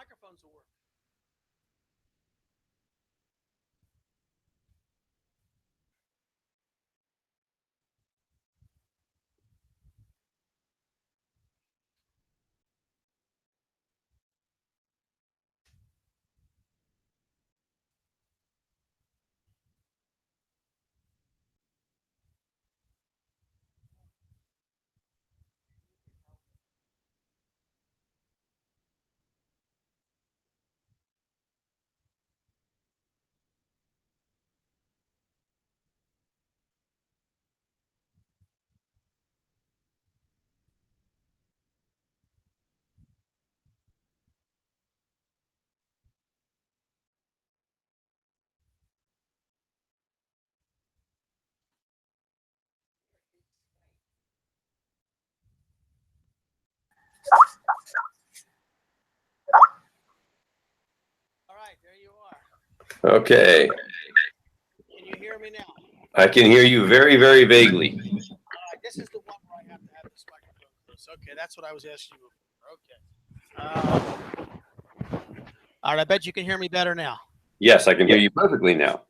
microphones will work. All right, there you are. Okay. Can you hear me now? I can hear you very, very vaguely. This is the one where I have to have this microphone close. Okay, that's what I was asking you before. Okay. All right, I bet you can hear me better now. Yes, I can hear you perfectly now.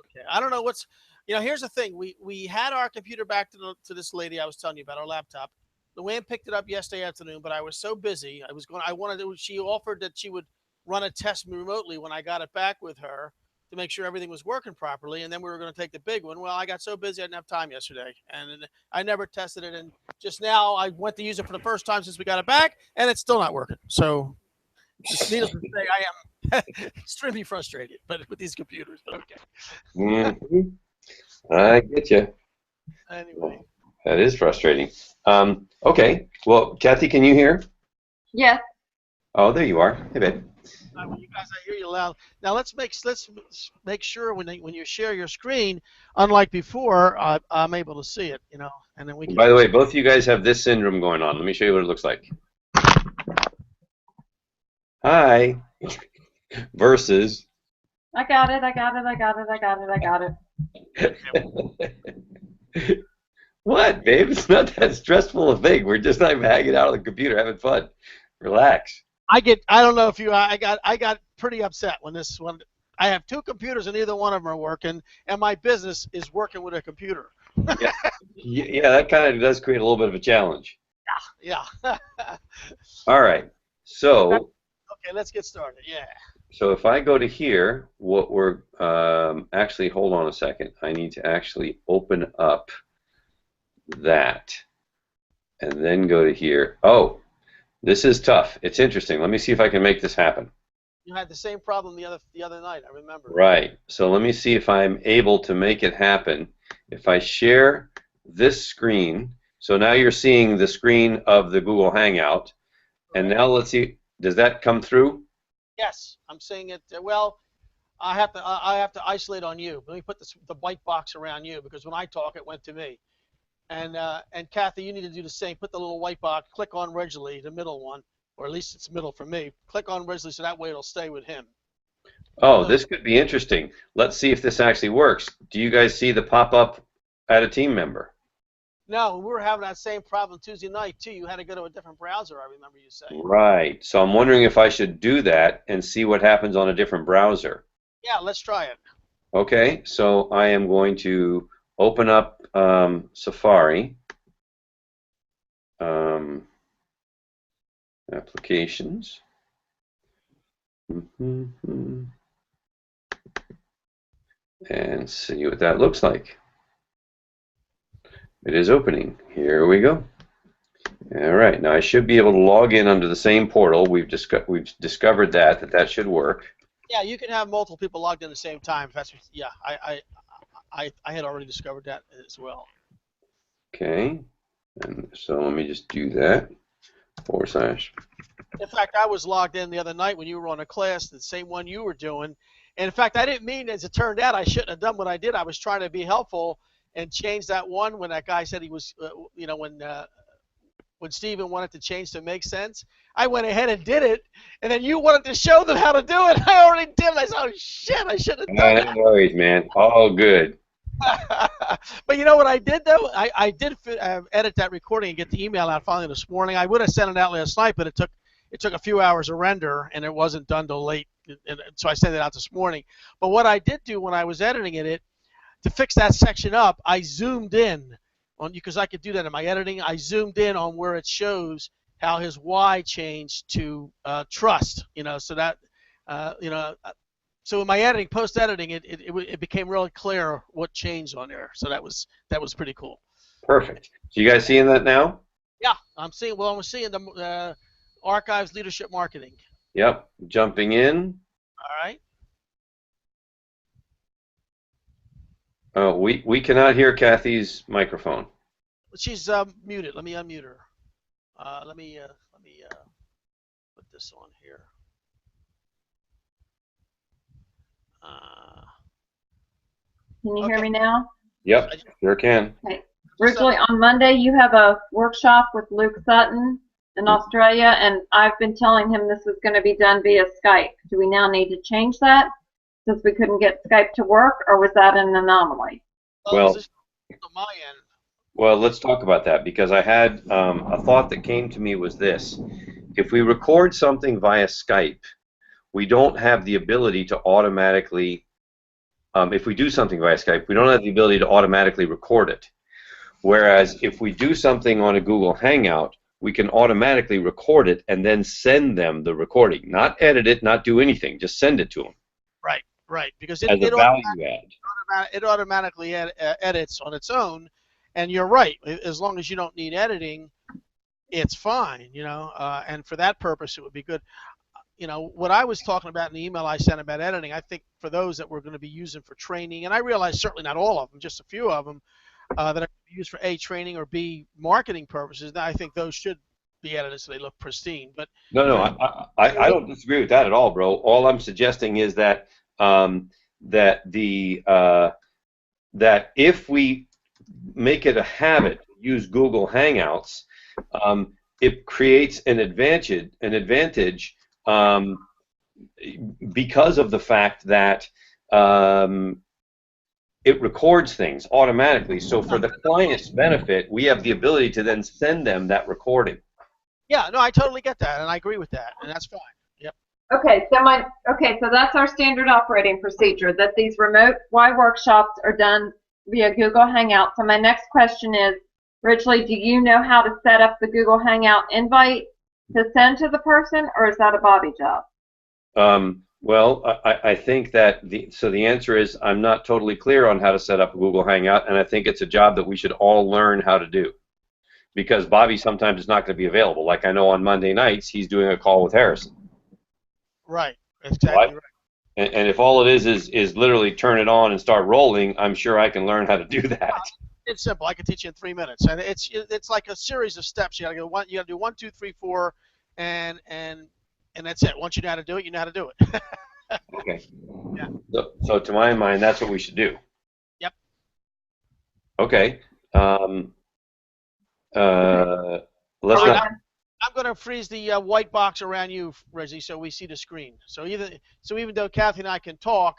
Okay. I don't know what's, here's the thing. We had our computer back to this lady I was telling you about, our laptop. Luann picked it up yesterday afternoon, but I was so busy. She offered that she would run a test remotely when I got it back with her to make sure everything was working properly. And then we were going to take the big one. Well, I got so busy I didn't have time yesterday. And I never tested it. And just now I went to use it for the first time since we got it back, and it's still not working. So just needless to say, I am extremely frustrated with these computers. But okay. Mm-hmm. I get you. Anyway. That is frustrating. Okay. Well, Kathy, can you hear? Yeah. Oh, there you are. Hey, babe. You guys, I hear you loud. Now let's make sure when you share your screen, unlike before, I'm able to see it. And then we can. By the way, both of you guys have this syndrome going on. Let me show you what it looks like. Hi. Versus. I got it. What, babe? It's not that stressful a thing. We're just not hanging out on the computer having fun. Relax. I don't know if I got pretty upset when this one. I have two computers and neither one of them are working, and my business is working with a computer. Yeah, that kind of does create a little bit of a challenge. Yeah. All right. So. Okay, let's get started. Yeah. So if I go to here, what we're actually, hold on a second. I need to actually open up that and then go to here. Oh, this is tough. It's interesting. Let me see if I can make this happen. You had the same problem the other night, I remember. Right. So let me see if I'm able to make it happen. If I share this screen, so now you're seeing the screen of the Google Hangout, and now let's see, does that come through? Yes, I'm seeing it. Well, I have to isolate on you. Let me put the white box around you because when I talk, it went to me. And Kathy, you need to do the same. Put the little white box. Click on Ridgely, the middle one, or at least it's middle for me. Click on Ridgely so that way it'll stay with him. Oh, this could be interesting. Let's see if this actually works. Do you guys see the pop-up add a team member? No, we were having that same problem Tuesday night too. You had to go to a different browser, I remember you saying. Right. So I'm wondering if I should do that and see what happens on a different browser. Yeah, let's try it. Okay, so I am going to open up Safari, applications, and see what that looks like. It is opening. Here we go. All right, now I should be able to log in under the same portal. We've discovered that should work. Yeah, you can have multiple people logged in at the same time. I had already discovered that as well. Okay, and so let me just do that. / In fact, I was logged in the other night when you were on a class, the same one you were doing. And in fact, I didn't mean, as it turned out, I shouldn't have done what I did. I was trying to be helpful and change that one when that guy said he was, when Steven wanted to change to make sense. I went ahead and did it, and then you wanted to show them how to do it. I already did. I said, oh, shit, I should have done that. No worries, man. All good. But you know what I did, though? I did edit that recording and get the email out finally this morning. I would have sent it out last night, but it took a few hours to render, and it wasn't done till late. And so I sent it out this morning. But what I did do when I was editing it to fix that section up, I zoomed in on, because I could do that in my editing. I zoomed in on where it shows how his Y changed to trust. So that so in my editing, post editing, it became really clear what changed on there. So that was pretty cool. Perfect. So you guys seeing that now? Yeah, I'm seeing the Archives Leadership Marketing. Yep. Jumping in. All right. We cannot hear Kathy's microphone. She's muted. Let me unmute her. Let me put this on here. Can you hear me now? Yep, sure can. Okay. Originally on Monday you have a workshop with Luke Sutton in Australia, and I've been telling him this was going to be done via Skype. Do we now need to change that since we couldn't get Skype to work, or was that an anomaly? Well, on my end. Well, let's talk about that, because I had a thought that came to me was this. If we record something via Skype, we don't have the ability to automatically, if we do something via Skype, we don't have the ability to automatically record it. Whereas if we do something on a Google Hangout, we can automatically record it and then send them the recording. Not edit it, not do anything, just send it to them. Right, because as a value add. It automatically edits on its own, and you're right. As long as you don't need editing, it's fine, and for that purpose, it would be good. What I was talking about in the email I sent about editing, I think for those that we're going to be using for training, and I realize certainly not all of them, just a few of them, that are used for A, training, or B, marketing purposes, I think those should be edited so they look pristine. But No, I don't disagree with that at all, bro. All I'm suggesting is that that if we make it a habit to use Google Hangouts, it creates an advantage because of the fact that it records things automatically. So for the client's benefit, we have the ability to then send them that recording. Yeah, no, I totally get that, and I agree with that, and that's fine. Yep. Okay, so that's our standard operating procedure, that these remote Y workshops are done via Google Hangout. So my next question is, Ridgely, do you know how to set up the Google Hangout invite to send to the person, or is that a Bobby job? Well, I think that the answer is I'm not totally clear on how to set up a Google Hangout, and I think it's a job that we should all learn how to do, because Bobby sometimes is not going to be available. Like I know on Monday nights he's doing a call with Harrison. Right, exactly right. And if all it is literally turn it on and start rolling, I'm sure I can learn how to do that. It's simple. I can teach you in 3 minutes, and it's like a series of steps. You got to do 1, 2, 3, 4, and that's it. Once you know how to do it, you know how to do it. Okay. Yeah. So to my mind, that's what we should do. Yep. Okay. Let's not. I'm going to freeze the white box around you, Reggie, so we see the screen. So even though Kathy and I can talk,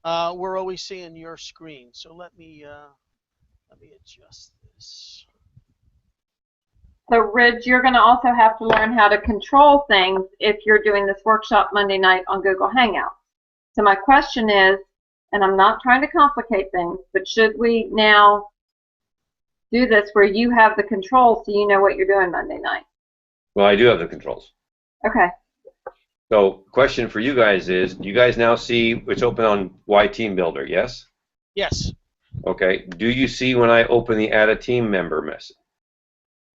we're always seeing your screen. So let me adjust this. So, Ridge, you're going to also have to learn how to control things if you're doing this workshop Monday night on Google Hangouts. So my question is, and I'm not trying to complicate things, but should we now do this where you have the controls so you know what you're doing Monday night? Well, I do have the controls. Okay. So, question for you guys is, do you guys now see it's open on Y Team Builder, yes? Yes. Okay. Do you see when I open the Add a Team Member message?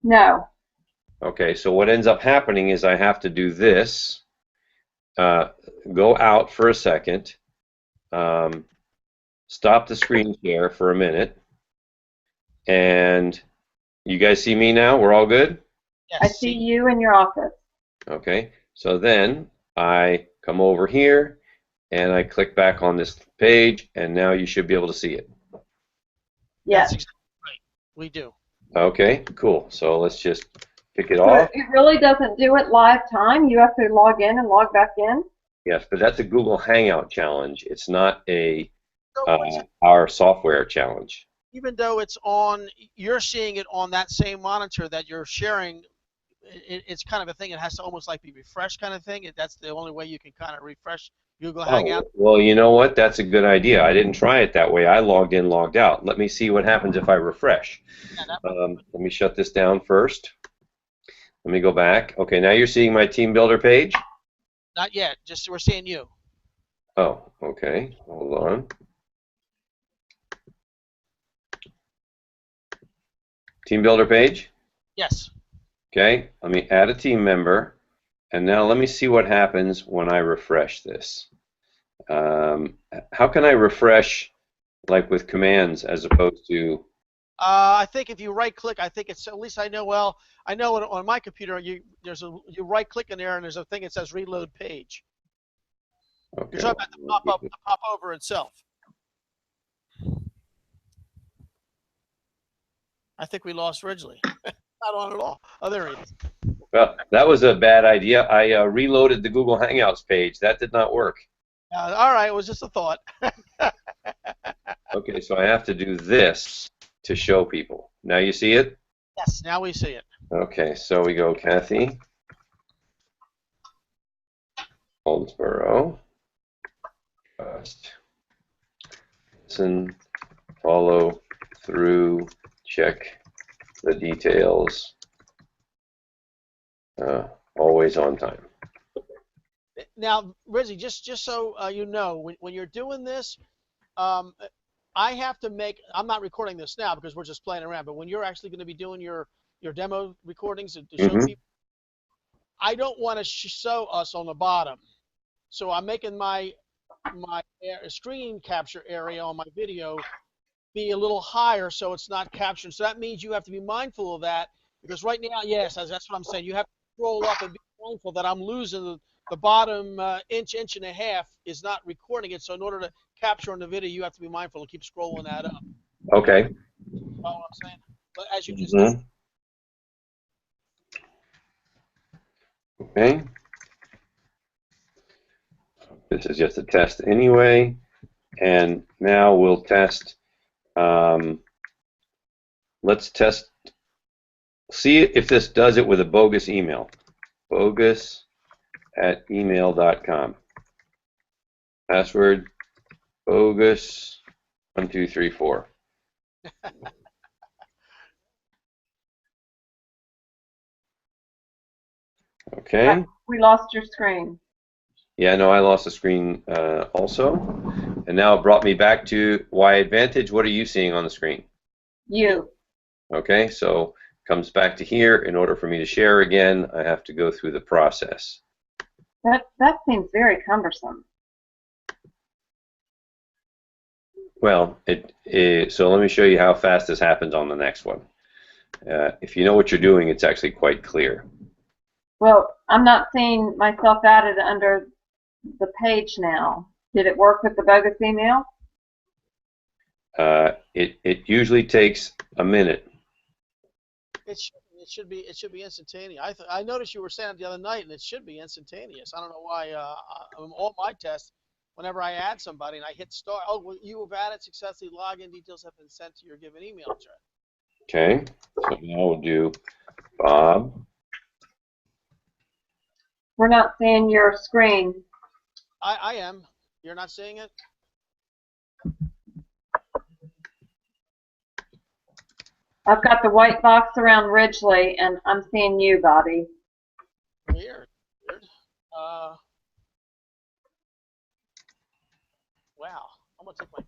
No. Okay, so what ends up happening is I have to do this, go out for a second, stop the screen share for a minute, and you guys see me now? We're all good? Yes. I see you in your office. Okay, so then I come over here and I click back on this page, and now you should be able to see it. Yes. That's exactly right. We do. Okay, cool. So let's just pick it So off. it really doesn't do it live time? You have to log in and log back in? Yes, but that's a Google Hangout challenge. It's not a our software challenge. Even though it's on, you're seeing it on that same monitor that you're sharing it's kind of a thing. It has to almost like be refreshed kind of thing. That's the only way you can kind of refresh Google Hangout. Oh, well, you know what? That's a good idea. I didn't try it that way. I logged in, logged out. Let me see what happens if I refresh. Yeah, Let me shut this down first. Let me go back. Okay, now you're seeing my team builder page? not yet. Just we're seeing you. Oh, okay. Hold on. Team builder page? Yes. Okay, let me add a team member. And now let me see what happens when I refresh this. How can I refresh like with commands as opposed to... I think if you right click, I think it's, at least I know, well, I know on my computer you right click in there and there's a thing that says reload page. Okay, You're talking about the pop over itself. I think we lost Ridgely. Not on at all. Oh, there he is. well, that was a bad idea. I reloaded the Google Hangouts page. That did not work. All right, it was just a thought. Okay, so I have to do this to show people. Now you see it? Yes, now we see it. Okay, so we go Kathy Holmesborough. Listen, follow through, check the details. Always on time. Now, Rizzy, just so you know, when you're doing this, I have to make, I'm not recording this now because we're just playing around, but when you're actually going to be doing your demo recordings to show people, I don't want to show us on the bottom. So I'm making my screen capture area on my video be a little higher so it's not captured. So that means you have to be mindful of that, because right now, yes, that's what I'm saying. You have to scroll up and be mindful that I'm losing the bottom inch and a half is not recording it. So in order to capture on the video, you have to be mindful to keep scrolling that up. Okay. You know what I'm saying? But as you just did. Okay. This is just a test anyway. And now we'll test. Let's test. See if this does it with a bogus email. bogus@email.com. Password bogus 1234. Okay. We lost your screen. Yeah, no, I lost the screen also. And now it brought me back to Y Advantage. What are you seeing on the screen? You. Okay, so comes back to here. In order for me to share again, I have to go through the process. That seems very cumbersome. Well, so let me show you how fast this happens on the next one. If you know what you're doing, it's actually quite clear. Well, I'm not seeing myself added under the page now. Did it work with the bogus email? It usually takes a minute. It should be instantaneous. I noticed you were saying it the other night, and it should be instantaneous. I don't know why. All my tests, whenever I add somebody and I hit start, oh, well, you have added successfully. Login details have been sent to your given email address. Okay, so now we'll do Bob. We're not seeing your screen. I am. You're not seeing it? I've got the white box around Ridgely, and I'm seeing you, Bobby. Weird. Wow. I'm gonna take my.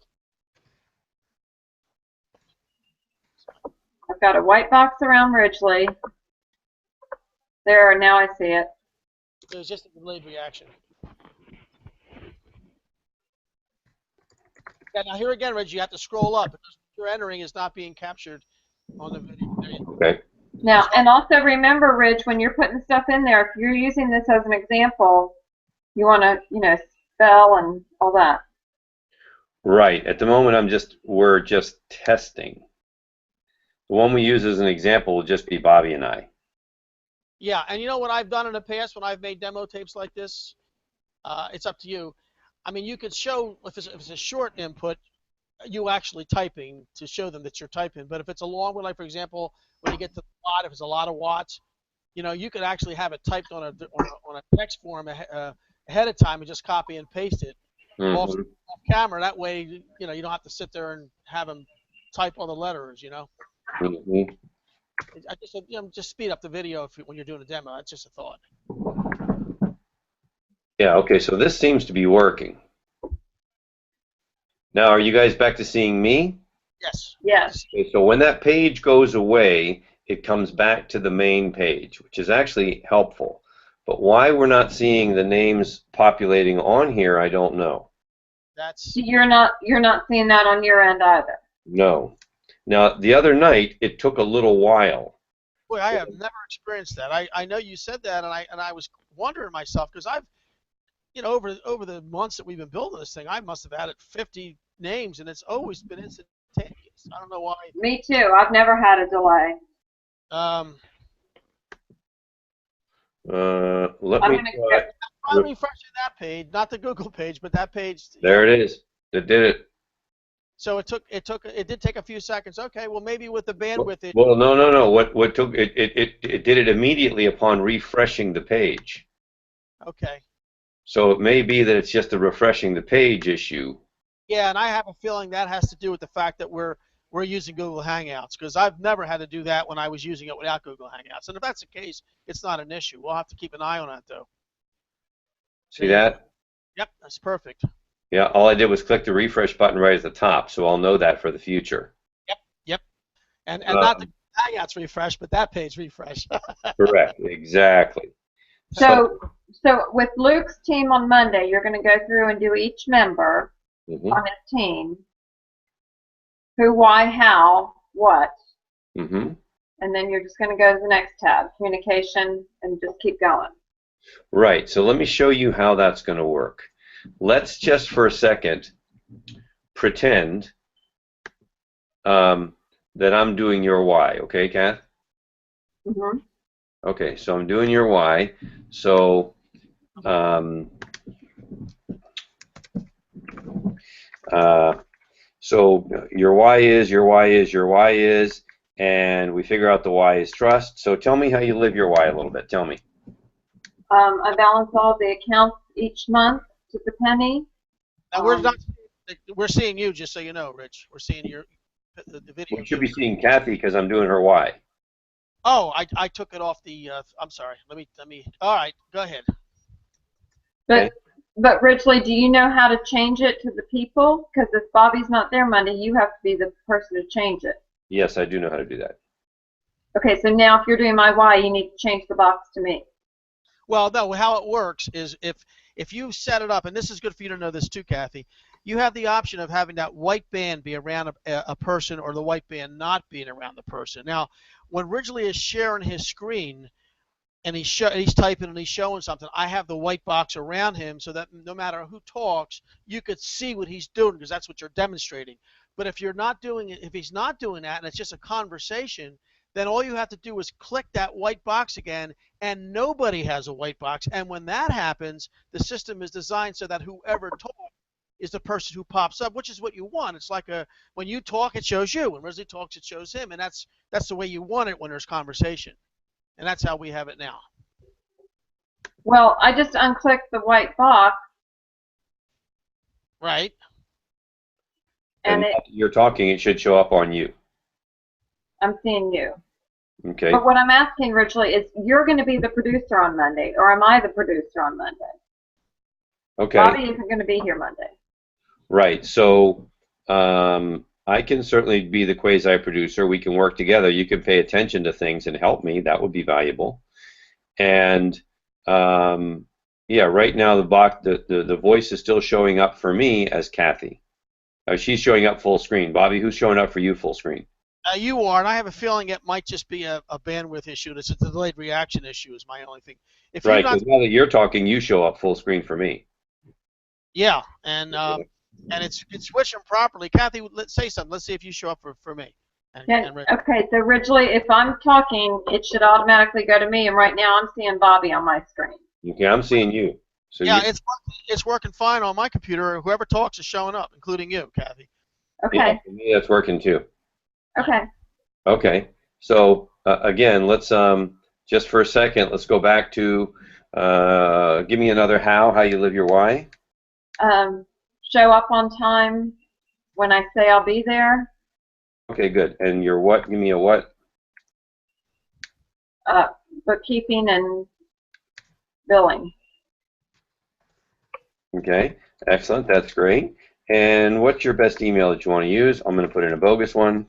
I've got a white box around Ridgely. There, now I see it. It was just a delayed reaction. Yeah, now here again, Reggie, you have to scroll up because what you're entering is not being captured on the video. Okay. Now, and also remember, Ridge, when you're putting stuff in there, if you're using this as an example, you want to, spell and all that. Right. At the moment, we're just testing. The one we use as an example will just be Bobby and I. Yeah, and you know what I've done in the past when I've made demo tapes like this? It's up to you. I mean, you could show, if it's a short input, you actually typing to show them that you're typing. But if it's a long one, like for example, when you get to the watt, if it's a lot of watts, you know, you could actually have it typed on a text form ahead of time and just copy and paste it off Mhm. camera. That way, you know, you don't have to sit there and have them type all the letters. You know, Mhm. I just just speed up the video when you're doing a demo. That's just a thought. Yeah, okay, so this seems to be working. Now, are you guys back to seeing me? Yes. Yes. Okay, so when that page goes away, it comes back to the main page, which is actually helpful. But why we're not seeing the names populating on here, I don't know. That's You're not seeing that on your end either. No. Now, the other night, it took a little while. boy, I have never experienced that. I know you said that, and I was wondering myself because I've over the months that we've been building this thing, I must have added 50 names, and it's always been instantaneous. I don't know why. Me too. I've never had a delay. Let I'm me gonna try. go. I'm refreshing that page, not the Google page, but that page. There it is. It did it. So it did take a few seconds. Okay, well maybe with the bandwidth it. Well, no. What took it did it immediately upon refreshing the page. Okay. So it may be that it's just a refreshing the page issue. Yeah, and I have a feeling that has to do with the fact that we're using Google Hangouts, because I've never had to do that when I was using it without Google Hangouts. And if that's the case, it's not an issue. We'll have to keep an eye on that though. See that? Yep, that's perfect. Yeah, all I did was click the refresh button right at the top, so I'll know that for the future. Yep. And not the Hangouts refresh, but that page refresh. Correct, exactly. So with Luke's team on Monday, you're going to go through and do each member on his team. Who, why, how, what. Mm-hmm. And then you're just going to go to the next tab, communication, and just keep going. Right, so let me show you how that's going to work. Let's just for a second pretend that I'm doing your Y, okay, Kath? Mm-hmm. Okay, so I'm doing your Y. So so your Y is, your Y is, your Y is, and we figure out the Y is trust. So tell me how you live your Y a little bit. Tell me. I balance all the accounts each month to the penny. And we're seeing you, just so you know, Rich. We're seeing the video. We should be seeing Kathy because I'm doing her Y. Oh, I took it off the. I'm sorry. Let me. All right, go ahead. But Ridgely, do you know how to change it to the people? Because if Bobby's not there Monday, you have to be the person to change it. Yes, I do know how to do that. Okay, so now if you're doing my Y, you need to change the box to me. Well, no, how it works is if you set it up, and this is good for you to know this too, Kathy, you have the option of having that white band be around a person or the white band not being around the person. Now, when Ridgely is sharing his screen and he's typing and he's showing something, I have the white box around him so that no matter who talks, you could see what he's doing because that's what you're demonstrating. But if you're not doing it, if he's not doing that and it's just a conversation, then all you have to do is click that white box again, and nobody has a white box. And when that happens, the system is designed so that whoever talks is the person who pops up, which is what you want. It's like when you talk, it shows you. When Ridgely talks, it shows him, and that's the way you want it when there's conversation. And that's how we have it now. Well, I just unclicked the white box. Right. And you're talking, it should show up on you. I'm seeing you. Okay. But what I'm asking, Ridgely, is you're going to be the producer on Monday, or am I the producer on Monday? Okay. Bobby isn't going to be here Monday. Right. So I can certainly be the quasi-producer. We can work together. You can pay attention to things and help me. That would be valuable. And yeah, right now the voice is still showing up for me as Kathy. She's showing up full screen. Bobby, who's showing up for you full screen? You are, and I have a feeling it might just be a bandwidth issue. It's a delayed reaction issue is my only thing. Right, because now that you're talking, you show up full screen for me. Yeah, and it's switching properly. Kathy, let's say something. Let's see if you show up for me. Okay, so Ridgely, if I'm talking, it should automatically go to me, and right now I'm seeing Bobby on my screen. Okay, I'm seeing you. So yeah, it's working fine on my computer. Whoever talks is showing up, including you, Kathy. Okay. Yeah, for me, that's working too. Okay. Okay. So again, let's just for a second, let's go back to, give me another how you live your why. Show up on time when I say I'll be there. Okay, good. And your what? Give me a what? Bookkeeping and billing. Okay, excellent. That's great. And what's your best email that you want to use? I'm going to put in a bogus one.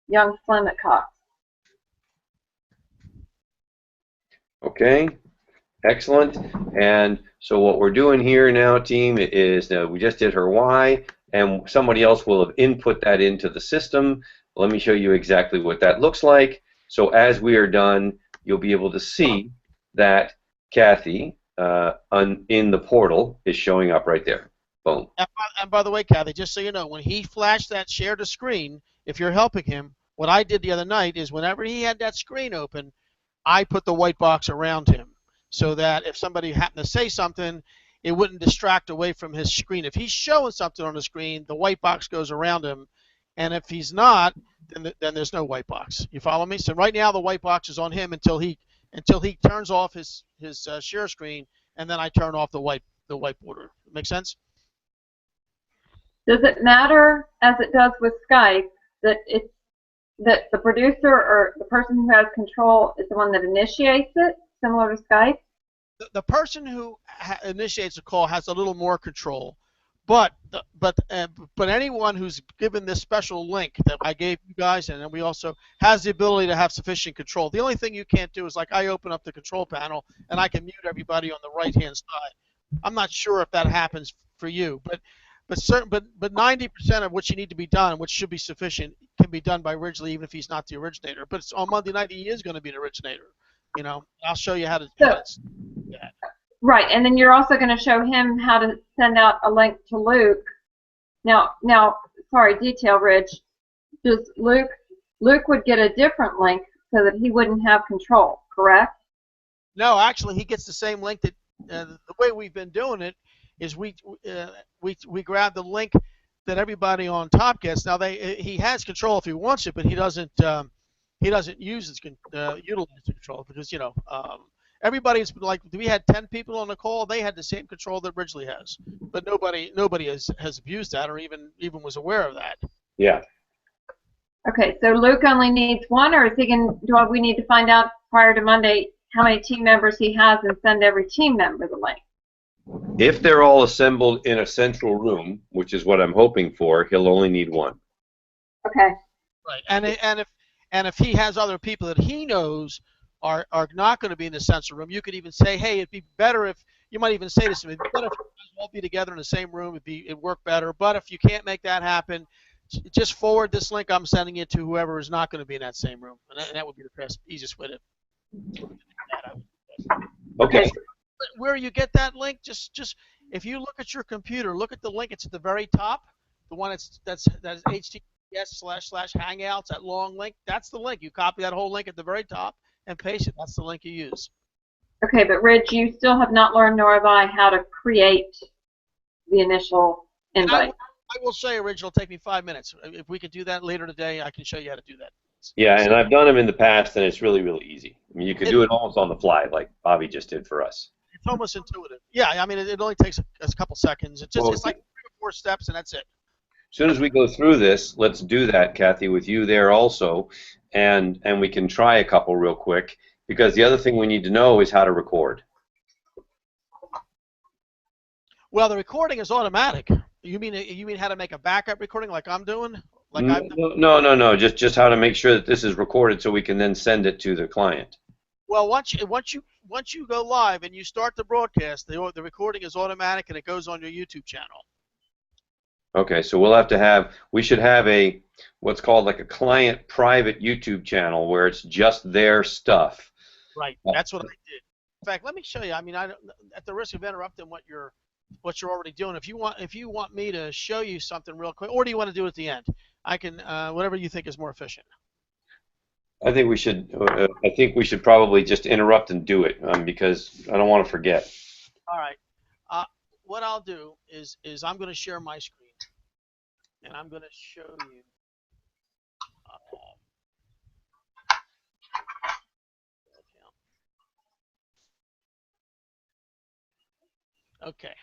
Young Slim at Cox. Okay, excellent. And so what we're doing here now, team, is we just did her why, and somebody else will have input that into the system. Let me show you exactly what that looks like. So as we are done, you'll be able to see that Kathy in the portal is showing up right there. Boom. And by the way, Kathy, just so you know, when he flashed that share to screen, if you're helping him, what I did the other night is whenever he had that screen open, I put the white box around him so that if somebody happened to say something, it wouldn't distract away from his screen. If he's showing something on the screen, the white box goes around him, and if he's not, then there's no white box. You follow me? So right now the white box is on him until he turns off his share screen, and then I turn off the whiteboarder. Make sense? Does it matter, as it does with Skype, that the producer or the person who has control is the one that initiates it, similar to Skype? The person who initiates a call has a little more control, but anyone who's given this special link that I gave you guys, and then we also has the ability to have sufficient control. The only thing you can't do is, like, I open up the control panel and I can mute everybody on the right hand side. I'm not sure if that happens for you, but 90% of what you need to be done, which should be sufficient, can be done by Ridgely, even if he's not the originator. But on Monday night, he is going to be the originator. You know, I'll show you how to do that. Right, and then you're also going to show him how to send out a link to Luke. Now, sorry, detail, Ridge. Does Luke would get a different link so that he wouldn't have control, correct? No, actually, he gets the same link that the way we've been doing it is we grab the link that everybody on top gets. Now he has control if he wants it, but he doesn't utilize his control because everybody's like, we had 10 people on the call. They had the same control that Ridgely has, but nobody has abused that or even was aware of that. Yeah. Okay, so Luke only needs one, or is he going? Do we need to find out prior to Monday how many team members he has and send every team member the link? If they're all assembled in a central room, which is what I'm hoping for, he'll only need one. Okay. Right, and if he has other people that he knows are not going to be in the central room, you could even say, hey, it'd be better if you might even say this to me. It'd be better if you guys all be together in the same room. It'd work better. But if you can't make that happen, just forward this link I'm sending it to whoever is not going to be in that same room, and that would be the best, easiest way to. Okay. Where you get that link, just if you look at your computer, look at the link. It's at the very top, the one that's https://hangouts, that long link. That's the link. You copy that whole link at the very top and paste it. That's the link you use. Okay, but Ridge, you still have not learned, nor have I, how to create the initial invite. I will say, Ridge, it'll take me 5 minutes. If we could do that later today, I can show you how to do that. Yeah, and I've done them in the past, and it's really, really easy. I mean, you can do it almost on the fly, like Bobby just did for us. It's almost intuitive. Yeah, I mean, it only takes a couple seconds. It's like 3 or 4 steps, and that's it. As soon as we go through this, let's do that, Kathy, with you there also, and we can try a couple real quick, because the other thing we need to know is how to record. Well, the recording is automatic. You mean how to make a backup recording like I'm doing? No. Just how to make sure that this is recorded so we can then send it to the client. Well, once you go live and you start the broadcast, the recording is automatic and it goes on your YouTube channel. Okay, so we should have what's called like a client private YouTube channel where it's just their stuff. Right. That's what I did. In fact, let me show you. I mean, at the risk of interrupting what you're already doing, if you want me to show you something real quick, or do you want to do it at the end? I can whatever you think is more efficient. I think we should probably just interrupt and do it because I don't want to forget. All right. What I'll do is I'm going to share my screen, and I'm going to show you. Okay.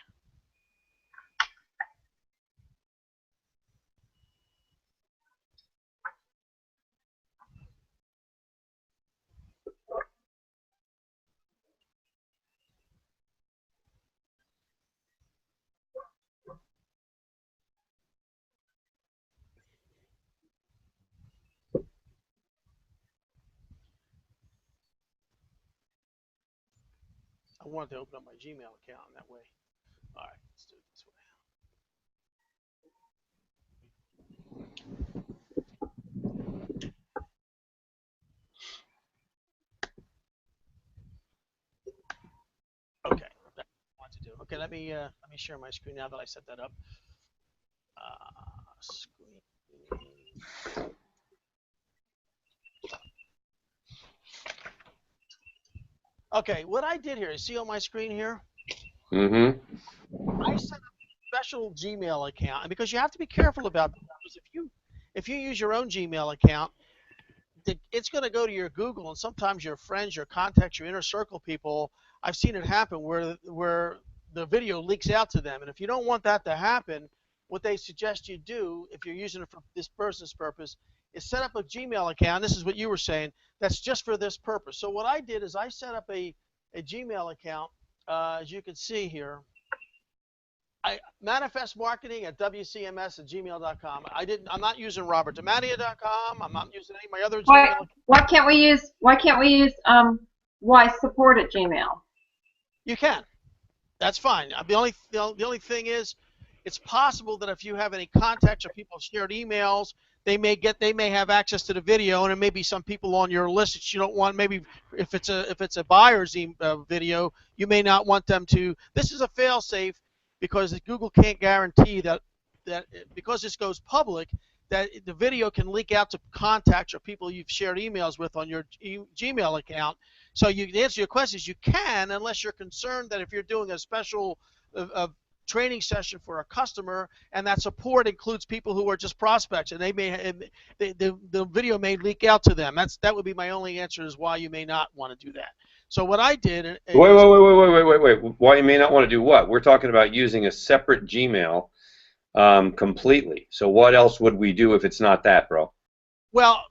I wanted to open up my Gmail account that way. All right, let's do it this way. Okay, that's what I want to do. Okay, let me share my screen now that I set that up. Screen. Okay, what I did here, you see on my screen here? Mm-hmm. I set up a special Gmail account, and because you have to be careful about that, because if you use your own Gmail account, it's going to go to your Google, and sometimes your friends, your contacts, your inner circle people. I've seen it happen where the video leaks out to them, and if you don't want that to happen, what they suggest you do, if you're using it for this person's purpose, is set up a Gmail account. This is what you were saying. That's just for this purpose. So what I did is I set up a Gmail account, as you can see here. Manifest Marketing at WCMS@gmail.com. I'm not using RobertDiMattia.com. I'm not using any of my other Gmail. Why can't we use whysupport@gmail? You can. That's fine. The only thing is, it's possible that if you have any contacts or people shared emails, they may have access to the video, and there may be some people on your list that you don't want. Maybe if it's a buyer's video, you may not want them to. This is a fail-safe, because Google can't guarantee that because this goes public, that the video can leak out to contacts or people you've shared emails with on your Gmail account. So you can answer your questions. You can, unless you're concerned that if you're doing a special training session for a customer, and that support includes people who are just prospects, and the video may leak out to them. That would be my only answer, is why you may not want to do that. So what I did is, wait. Why you may not want to do what? We're talking about using a separate Gmail completely. So what else would we do if it's not that, bro? Well,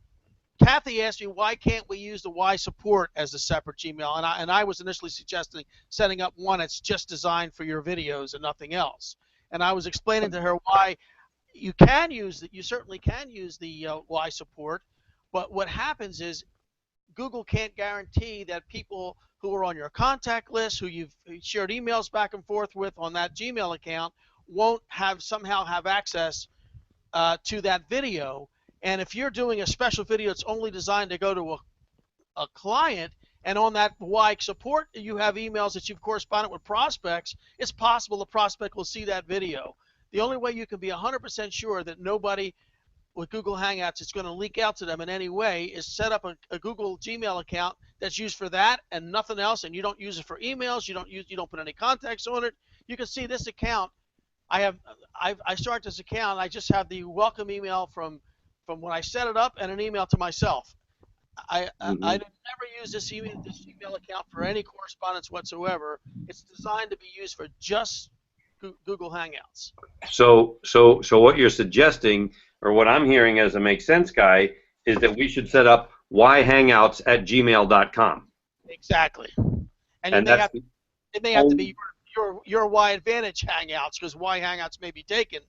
Kathy asked me, why can't we use the Y support as a separate Gmail? And I was initially suggesting setting up one that's just designed for your videos and nothing else. And I was explaining to her why you can use it. You certainly can use the Y support, but what happens is Google can't guarantee that people who are on your contact list, who you've shared emails back and forth with on that Gmail account, won't somehow have access to that video. And if you're doing a special video that's only designed to go to a client, and on that Y support you have emails that you've corresponded with prospects, it's possible the prospect will see that video. The only way you can be 100% sure that nobody with Google Hangouts is going to leak out to them in any way is set up a Google Gmail account that's used for that and nothing else, and you don't use it for emails. You don't put any contacts on it. You can see this account. I start this account. I just have the welcome email from when I set it up, and an email to myself. I never use this email account for any correspondence whatsoever. It's designed to be used for just Google Hangouts. So what you're suggesting, or what I'm hearing as a make sense guy, is that we should set up yhangouts@gmail.com. Exactly. And it may have to be your Y Advantage Hangouts, because Y Hangouts may be taken,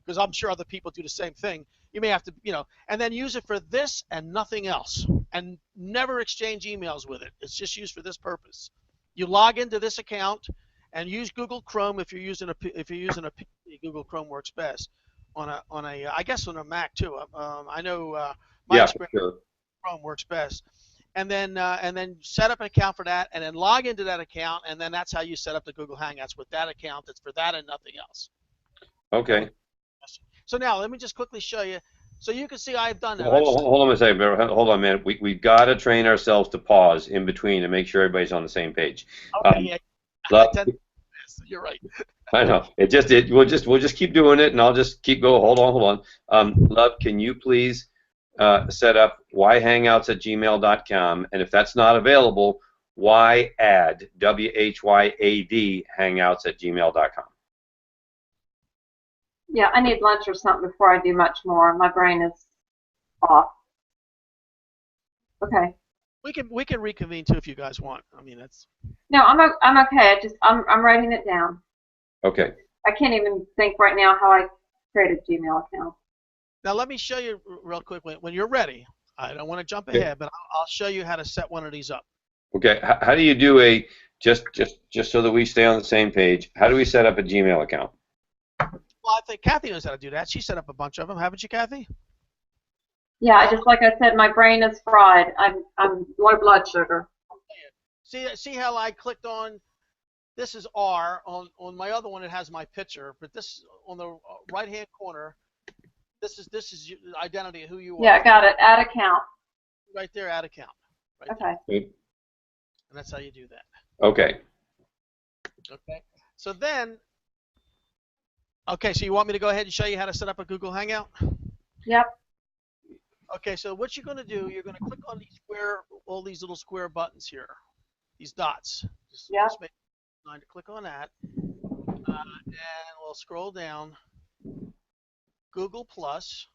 because I'm sure other people do the same thing. You may have to, and then use it for this and nothing else, and never exchange emails with it. It's just used for this purpose. You log into this account and use Google Chrome if you're using a PC. Google Chrome works best. I guess on a Mac too. I know my experience, sure. Chrome works best. And then set up an account for that, and then log into that account, and then that's how you set up the Google Hangouts, with that account that's for that and nothing else. Okay. So now let me just quickly show you. So you can see I've done that. Hold on a second. Hold on, man. We've got to train ourselves to pause in between and make sure everybody's on the same page. Okay, you're right. I know. We'll just keep doing it, and I'll just keep going. Hold on. Love, can you please set up yhangouts@gmail.com, and if that's not available, WHYAD, WHYAD, hangouts@gmail.com. Yeah, I need lunch or something before I do much more. My brain is off. Okay. We can reconvene too if you guys want. I mean, that's. No, I'm okay. I'm writing it down. Okay. I can't even think right now how I created a Gmail account. Now let me show you real quick when you're ready. I don't want to jump Okay. ahead, but I'll show you how to set one of these up. Okay. How do you do a just so that we stay on the same page? How do we set up a Gmail account? Well, I think Kathy knows how to do that. She set up a bunch of them, haven't you, Kathy? Yeah, just like I said, my brain is fried. I'm low blood sugar. See how I clicked on. This is R on my other one. It has my picture, but this on the right hand corner. This is your identity of who you are. Yeah, got it. Add account. Right there, add account. Right Okay. there. And that's how you do that. Okay. Okay. So then. Okay, so you want me to go ahead and show you how to set up a Google Hangout? Yep. Okay, so what you're going to do, you're going to click on these all these little square buttons here, these dots. Just make a line to click on that, and we'll scroll down. Google Plus.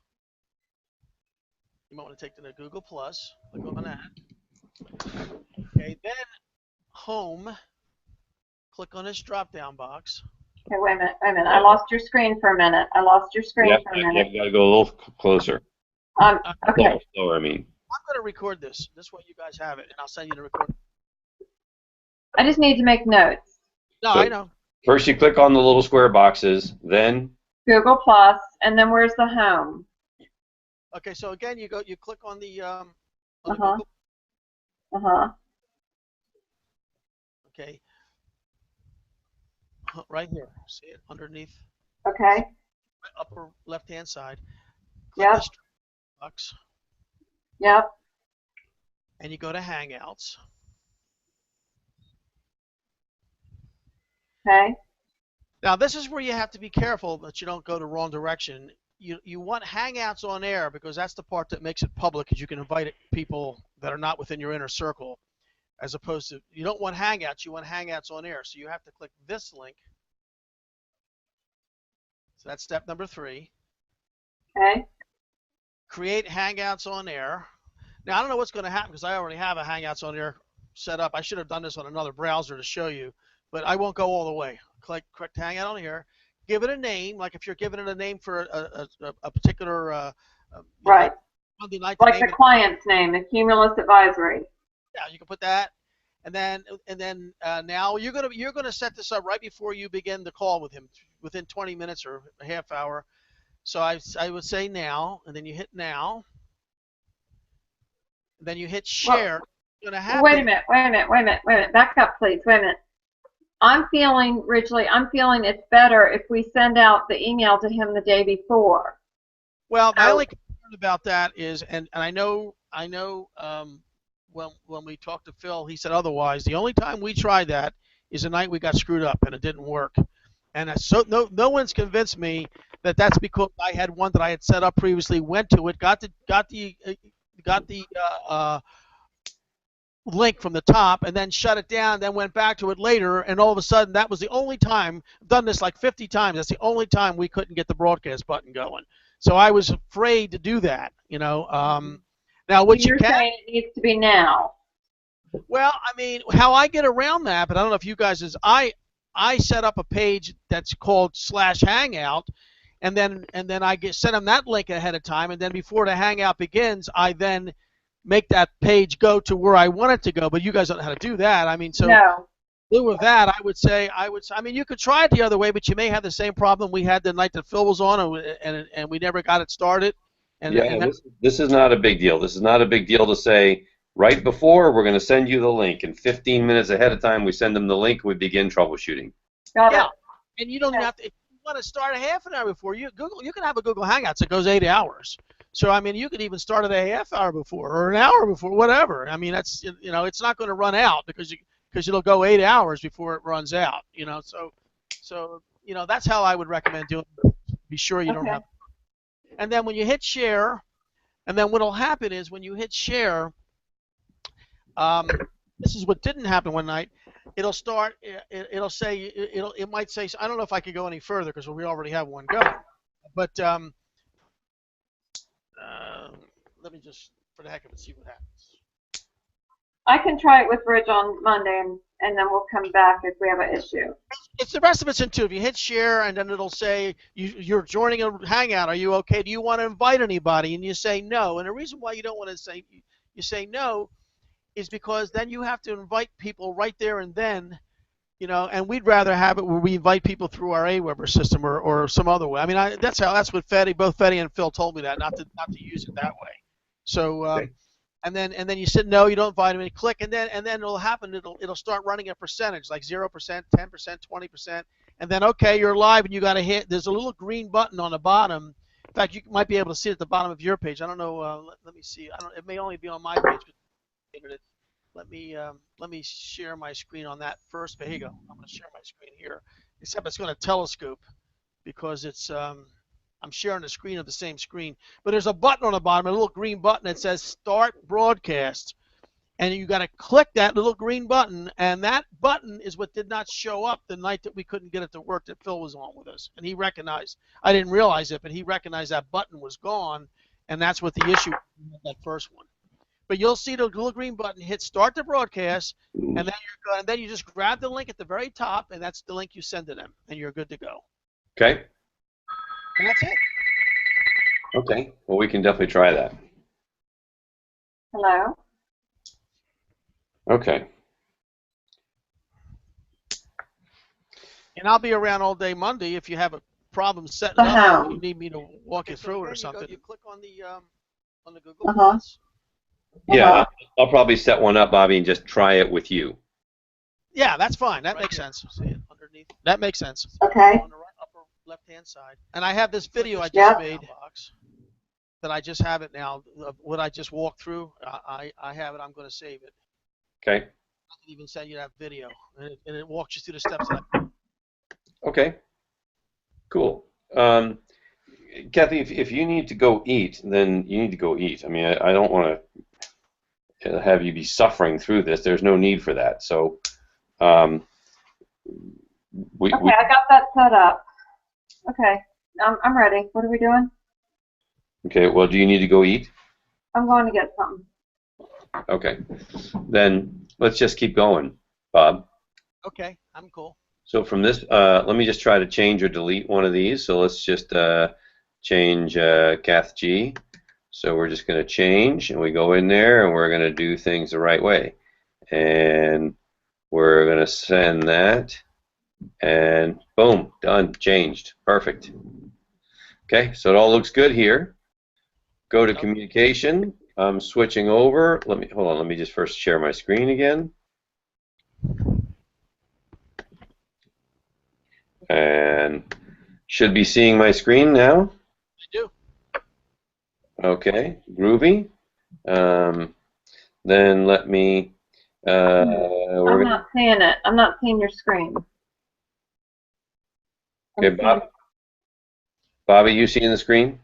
You might want to take to the Google Plus. Click on that. Okay, then Home. Click on this drop-down box. Okay, wait a minute. I lost your screen for a minute. For a minute. You got to go a little closer. Okay. Slower, I mean. I'm going to record this. This way you guys have it, and I'll send you the recording. I just need to make notes. No, I know. First, you click on the little square boxes, then Google Plus, and then where's the home? Okay, so again, you click on the Uh-huh. Google. Okay. Right here. See it underneath? Okay. Upper left-hand side. Click Yep. this box. Yep. And you go to Hangouts. Okay. Now, this is where you have to be careful that you don't go the wrong direction. You want Hangouts on air because that's the part that makes it public, because you can invite people that are not within your inner circle, as opposed to, you don't want Hangouts, you want Hangouts on air. So you have to click this link. So that's step number 3. Okay. Create Hangouts on air. Now, I don't know what's going to happen because I already have a Hangouts on air set up. I should have done this on another browser to show you, but I won't go all the way. Click Hangout on here. Give it a name, like if you're giving it a name for a particular right. Monday night. Like the client's name, the Cumulus Advisory. Yeah, you can put that, and then now you're gonna set this up right before you begin the call with him, within 20 minutes or a half hour. So I would say now, and then you hit now, and then you hit share. Well, wait a minute. Back up, please. Wait a minute. I'm feeling, Ridgely, it's better if we send out the email to him the day before. Well, my only concern about that is, and I know when we talked to Phil, he said otherwise. The only time we tried that is the night we got screwed up and it didn't work. And so no one's convinced me that that's because I had one that I had set up previously, went to it, got the link from the top, and then shut it down, then went back to it later, and all of a sudden that was the only time. I've done this like 50 times. That's the only time we couldn't get the broadcast button going. So I was afraid to do that, Now, what you're saying it needs to be now. Well, I mean, how I get around that, but I don't know if you guys is I set up a page that's called /Hangout, and then I send them that link ahead of time, and then before the Hangout begins, I then make that page go to where I want it to go. But you guys don't know how to do that. I mean, so no. with that, I mean, you could try it the other way, but you may have the same problem we had the night that Phil was on, and we never got it started. This is not a big deal. This is not a big deal to say right before we're going to send you the link, and 15 minutes ahead of time we send them the link. We begin troubleshooting. Got it. And you don't have to. If you want to start a half an hour before, you can have a Google Hangouts that goes 8 hours. So I mean, you could even start it a half hour before or an hour before, whatever. I mean, that's it's not going to run out because it'll go 8 hours before it runs out. So that's how I would recommend doing it. Be sure you don't have. And then when you hit share, and then what'll happen is when you hit share, this is what didn't happen one night. It'll start. It'll say. It might say. I don't know if I could go any further because we already have one going. But let me just, for the heck of it, see what happens. I can try it with Ridge on Monday, and then we'll come back if we have an issue. It's the rest of it's in two. If you hit share, and then it'll say you're joining a hangout. Are you okay? Do you want to invite anybody? And you say no. And the reason why you don't want to say you say no is because then you have to invite people right there and then, you know. And we'd rather have it where we invite people through our Aweber system or some other way. I mean, that's what both Fetty and Phil told me that not to use it that way. So. Okay. And then you said no, you don't invite them, and you click, and then it'll happen. It'll start running a percentage, like 0%, 10%, 20%, and then okay, you're live, and you got to hit. There's a little green button on the bottom. In fact, you might be able to see it at the bottom of your page. I don't know. Let me see. It may only be on my page. Let me share my screen on that first. But here you go. I'm going to share my screen here. Except it's going to telescope because it's. I'm sharing the screen of the same screen, but there's a button on the bottom, a little green button that says Start Broadcast, and you got to click that little green button, and that button is what did not show up the night that we couldn't get it to work that Phil was on with us, and he recognized. I didn't realize it, but he recognized that button was gone, and that's what the issue was with that first one. But you'll see the little green button, hit Start the Broadcast, and then you just grab the link at the very top, and that's the link you send to them, and you're good to go. Okay. And that's it. Okay. Well, we can definitely try that. Hello? Okay. And I'll be around all day Monday if you have a problem setting up. You need me to walk you through it or something. You click on the Google Plus. Yeah, I'll probably set one up, Bobby, and just try it with you. Yeah, that's fine. That makes sense. See it underneath. That makes sense. Okay. On the upper left-hand side. And I have this video I just made that I just have it now. What I just walked through, I have it. I'm going to save it. Okay. I can even send you that video, and it walks you through the steps. Okay. Cool. Kathy, if you need to go eat, then you need to go eat. I mean, I don't want to have you be suffering through this. There's no need for that. So, okay, I got that set up. Okay, I'm ready. What are we doing? Okay, well, do you need to go eat? I'm going to get something. Okay. Then let's just keep going, Bob. Okay, I'm cool. So from this, let me just try to change or delete one of these. So let's just change Kath G. So we're just going to change, and we go in there, and we're going to do things the right way. And we're going to send that, and boom, done, changed, perfect. Okay, so it all looks good here. Go to communication. I'm switching over. Hold on. Let me just first share my screen again. And should be seeing my screen now. I do. Okay, groovy. Then let me. I'm not seeing it. I'm not seeing your screen. Okay, Bobby, you seeing the screen?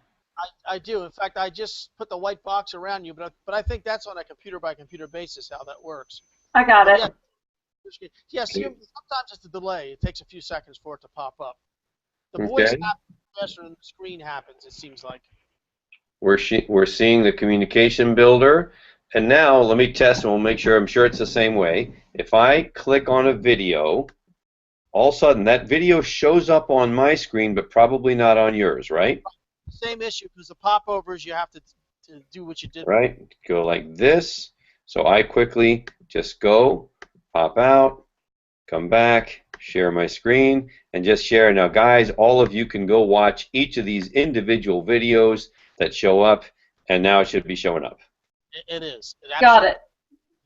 I do. In fact, I just put the white box around you, but I think that's on a computer-by-computer basis how that works. I got it. Yeah, sometimes it's a delay. It takes a few seconds for it to pop up. The voice happens faster than the screen happens, it seems like. We're seeing the communication builder. And now let me test, and we'll make sure. I'm sure it's the same way. If I click on a video, all of a sudden that video shows up on my screen, but probably not on yours, right? Same issue, because the popovers, you have to do what you did. Right. Go like this. So I quickly just go, pop out, come back, share my screen, and just share. Now, guys, all of you can go watch each of these individual videos that show up, and now it should be showing up. It is. Got it.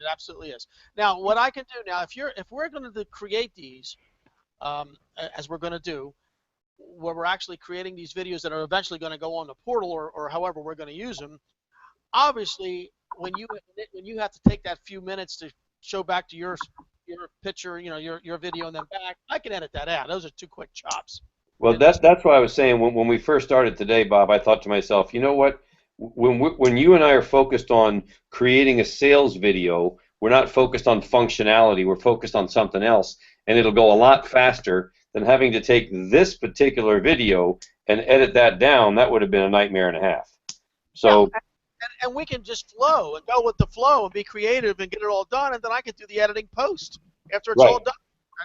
It absolutely is. Now, what I can do now, if we're going to create these, as we're going to do, where we're actually creating these videos that are eventually going to go on the portal or however we're going to use them, obviously, when you have to take that few minutes to show back to your picture, your video, and then back, I can edit that out. Those are two quick chops. Well, that's what I was saying when we first started today, Bob. I thought to myself, you know what? When you and I are focused on creating a sales video, we're not focused on functionality, we're focused on something else, and it'll go a lot faster than having to take this particular video and edit that down. That would have been a nightmare and a half. So. Yeah, and we can just flow and go with the flow and be creative and get it all done, and then I can do the editing post after it's Right. all done.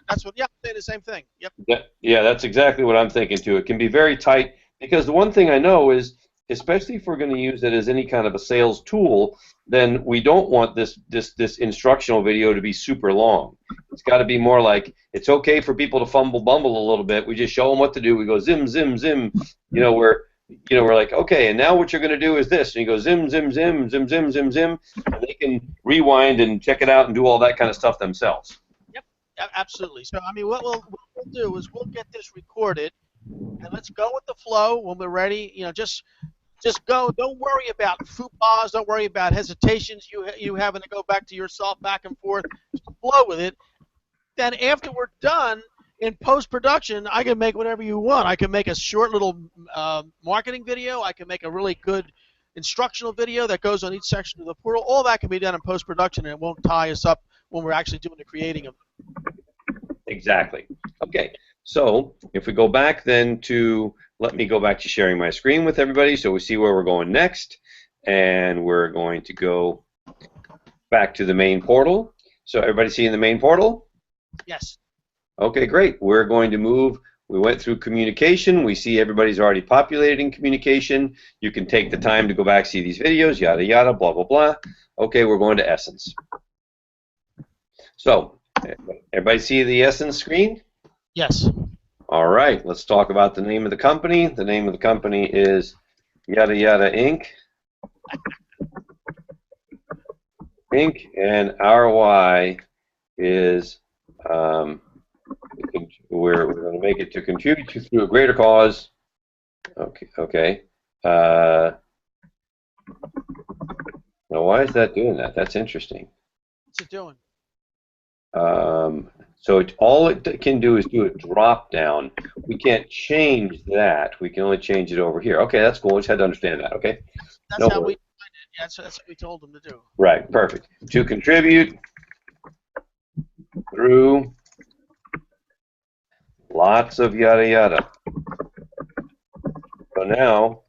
That's what, yeah, I'm saying the same thing. Yep. Yeah, that's exactly what I'm thinking too. It can be very tight because the one thing I know is, especially if we're going to use it as any kind of a sales tool, then we don't want this instructional video to be super long. It's got to be more like, it's okay for people to fumble bumble a little bit. We just show them what to do. We go zim zim zim. We're like, okay, and now what you're going to do is this, and you go zim zim zim zim zim zim zim, and they can rewind and check it out and do all that kind of stuff themselves. Absolutely. So, I mean, what we'll do is we'll get this recorded, and let's go with the flow when we're ready. Just go. Don't worry about faux pas. Don't worry about hesitations. You having to go back to yourself back and forth. Just flow with it. Then after we're done in post-production, I can make whatever you want. I can make a short little marketing video. I can make a really good instructional video that goes on each section of the portal. All that can be done in post-production, and it won't tie us up when we're actually doing the creating of it. Exactly. Okay, so if we go back then to, let me go back to sharing my screen with everybody so we see where we're going next, and we're going to go back to the main portal. So everybody seeing the main portal? Yes. Okay, great. We're going to move. We went through communication. We see everybody's already populated in communication. You can take the time to go back, see these videos, yada, yada, blah, blah, blah. Okay, we're going to Essence. So, everybody see the Essence screen? Yes. All right, let's talk about the name of the company. The name of the company is Yada Yada Inc. And our why is we're going to make it to contribute to a greater cause. Okay. Now, why is that doing that? That's interesting. What's it doing? So all it can do is do a drop down. We can't change that. We can only change it over here. Okay, that's cool. I just had to understand that. Okay. That's how we did. Yeah, that's what we told them to do. Right. Perfect. To contribute through lots of yada yada. So now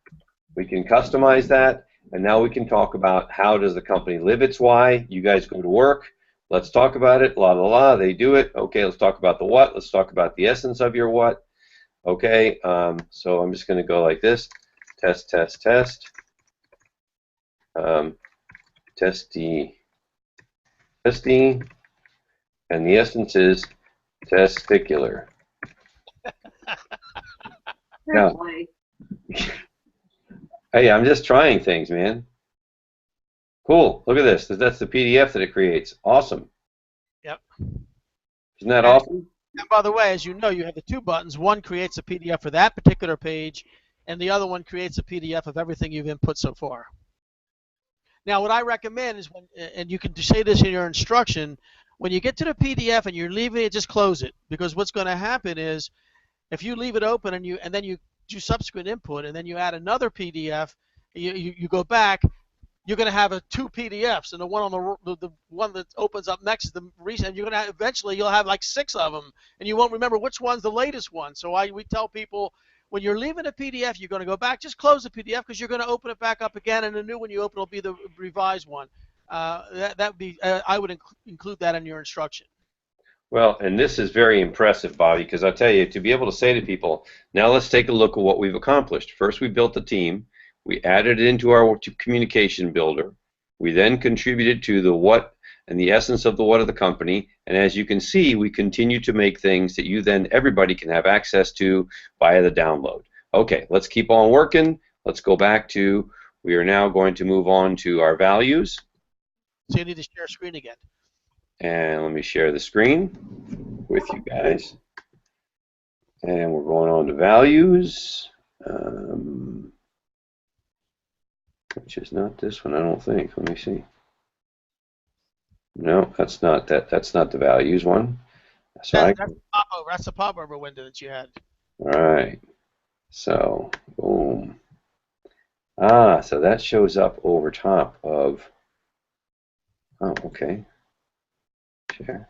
we can customize that, and now we can talk about how does the company live its why. You guys go to work. Let's talk about it. La la la. They do it. Okay. Let's talk about the what. Let's talk about the essence of your what. Okay. So I'm just going to go like this. Test, test, test. Testy, testy. And the essence is testicular. Yeah. Hey, I'm just trying things, man. Cool. Look at this. That's the PDF that it creates. Awesome. Yep. Isn't that awesome? And by the way, as you know, you have the two buttons. One creates a PDF for that particular page, and the other one creates a PDF of everything you've input so far. Now, what I recommend is and you can say this in your instruction, when you get to the PDF and you're leaving it, just close it, because what's going to happen is, if you leave it open and then you do subsequent input and then you add another PDF, you go back, you're going to have two PDFs, and the one on the one that opens up next is the recent. And you're going to eventually you'll have like 6 of them, and you won't remember which one's the latest one. So we tell people, when you're leaving a PDF, you're going to go back, just close the PDF, because you're going to open it back up again, and the new one you open will be the revised one. That would be I would include that in your instruction. Well, and this is very impressive, Bobby, because I tell you, to be able to say to people, now let's take a look at what we've accomplished. First, we built the team. We added it into our communication builder. We then contributed to the what and the essence of the what of the company. And as you can see, we continue to make things that everybody can have access to via the download. Okay, let's keep on working. Let's go back to, we are now going to move on to our values. So you need to share screen again. And let me share the screen with you guys. And we're going on to values. Which is not this one, I don't think. Let me see. No, that's not that. That's not the values one. So that's the popover window that you had. All right. So, boom. So that shows up over top of. Oh, okay. Share.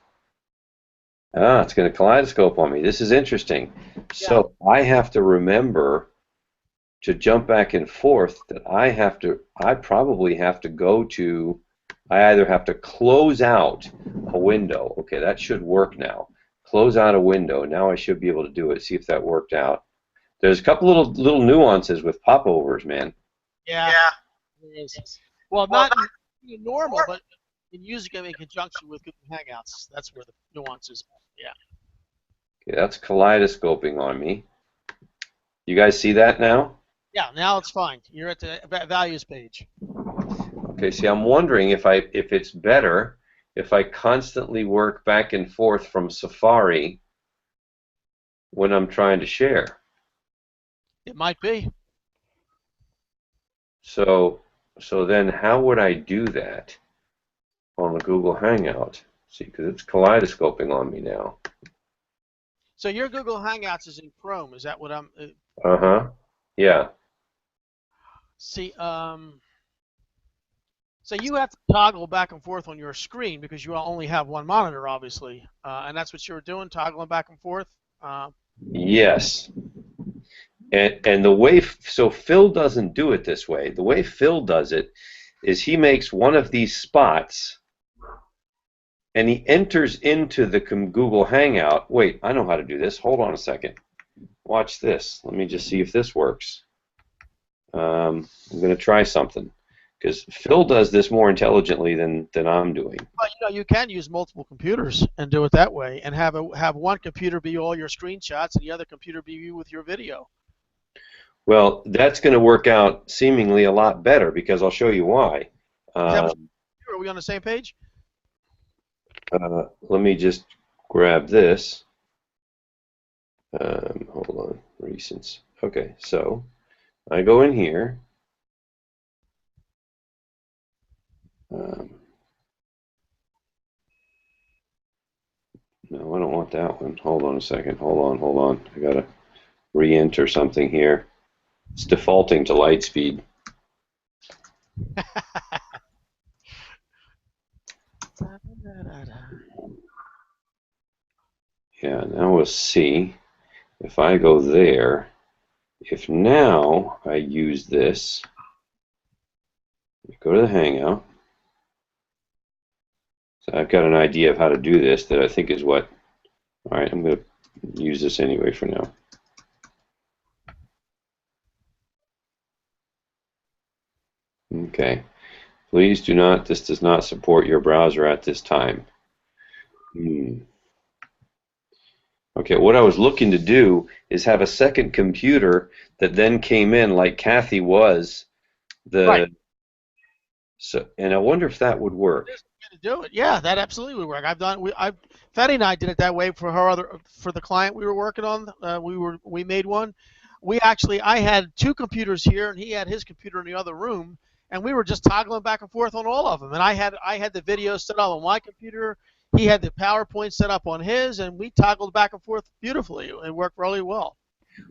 Ah, it's going to kaleidoscope on me. This is interesting. Yeah. So I have to remember to jump back and forth that I probably have to go to, I either have to close out a window. Okay, that should work now. Close out a window. Now I should be able to do it. See if that worked out. There's a couple little nuances with popovers, man. Yeah. It is. Well, not in normal, but in using them in conjunction with Google Hangouts. That's where the nuance is. Yeah. Okay, that's kaleidoscoping on me. You guys see that now? Yeah, now it's fine. You're at the values page. Okay, see, I'm wondering if it's better if I constantly work back and forth from Safari when I'm trying to share. It might be. So then how would I do that on the Google Hangout? See, because it's kaleidoscoping on me now. So your Google Hangouts is in Chrome. Is that what I'm? Uh-huh. Yeah. See, so you have to toggle back and forth on your screen because you only have one monitor, obviously, and that's what you were doing, toggling back and forth. Yes. And the way, so Phil doesn't do it this way. The way Phil does it is he makes one of these spots and he enters into the Google Hangout. Wait, I know how to do this. Hold on a second. Watch this. Let me just see if this works. I'm going to try something because Phil does this more intelligently than I'm doing. Well, you can use multiple computers and do it that way, and have one computer be all your screenshots and the other computer be you with your video. Well, that's going to work out seemingly a lot better because I'll show you why. Are we on the same page? Let me just grab this. Hold on, recents. Okay, so I go in here. No, I don't want that one. Hold on a second. Hold on. I got to re-enter something here. It's defaulting to Lightspeed. Yeah, now we'll see if I go there. If now I use this, go to the Hangout. So I've got an idea of how to do this that I think is what. All right, I'm going to use this anyway for now. Okay. Please do not, this does not support your browser at this time. Okay, what I was looking to do is have a second computer that then came in like Kathy was. Right. So, and I wonder if that would work. There's a way to do it. Yeah, that absolutely would work. Fatty and I did it that way for the client we were working on. We made one. I had two computers here, and he had his computer in the other room, and we were just toggling back and forth on all of them. And I had the video set up on my computer. He had the PowerPoint set up on his, and we toggled back and forth beautifully. It worked really well.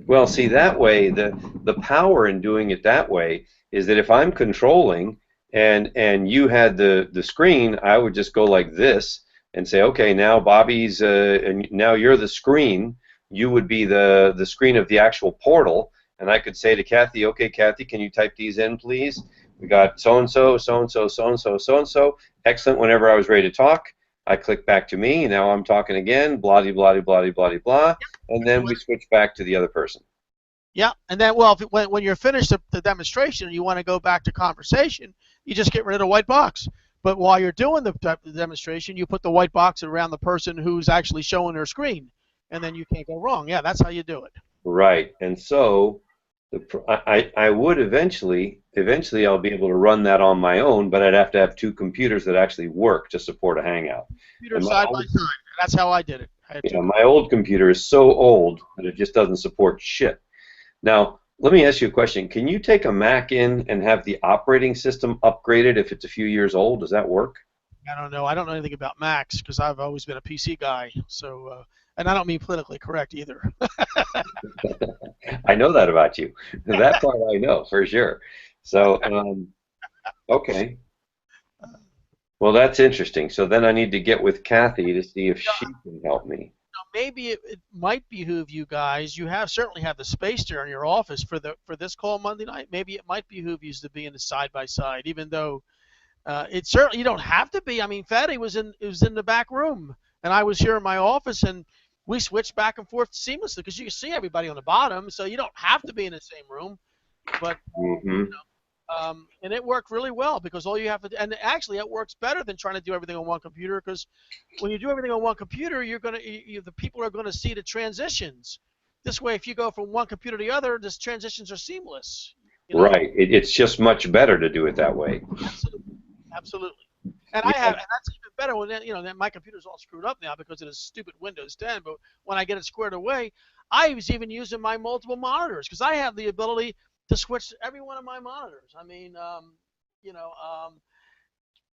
Well, see, that way, the power in doing it that way is that if I'm controlling and you had the screen, I would just go like this and say, okay, now Bobby's, and now you're the screen. You would be the screen of the actual portal, and I could say to Kathy, okay, Kathy, can you type these in, please? We got so-and-so, so-and-so, so-and-so, so-and-so. Excellent. Whenever I was ready to talk, I click back to me, and now I'm talking again, blah-de-blah-de-blah-de-blah-de-blah, and then we switch back to the other person. Yeah, and then, well, when you're finished the demonstration and you want to go back to conversation, you just get rid of the white box. But while you're doing the demonstration, you put the white box around the person who's actually showing their screen, and then you can't go wrong. Yeah, that's how you do it. Right, and so I would eventually I'll be able to run that on my own, but I'd have to have two computers that actually work to support a Hangout. Computer side by side. That's how I did it. My old computer is so old that it just doesn't support shit. Now, let me ask you a question. Can you take a Mac in and have the operating system upgraded if it's a few years old? Does that work? I don't know. I don't know anything about Macs because I've always been a PC guy. So, and I don't mean politically correct either. I know that about you. That part I know for sure. So, okay. Well, that's interesting. So then I need to get with Kathy to see if she can help me. Maybe it might behoove you guys. You have certainly have the space there in your office for this call Monday night. Maybe it might behoove you to be in the side by side, even though it certainly you don't have to be. I mean, Fatty was in the back room, and I was here in my office, and we switched back and forth seamlessly because you can see everybody on the bottom, so you don't have to be in the same room. But Mm-hmm. and it worked really well because all you have to do, and actually it works better than trying to do everything on one computer because when you do everything on one computer, the people are gonna see the transitions. This way, if you go from one computer to the other, the transitions are seamless. You know? Right. It's just much better to do it that way. Absolutely, absolutely. And Yeah. and that's even better when my computer's all screwed up now because of this stupid Windows 10. But when I get it squared away, I was even using my multiple monitors because I have the ability to switch every one of my monitors. I mean, you know,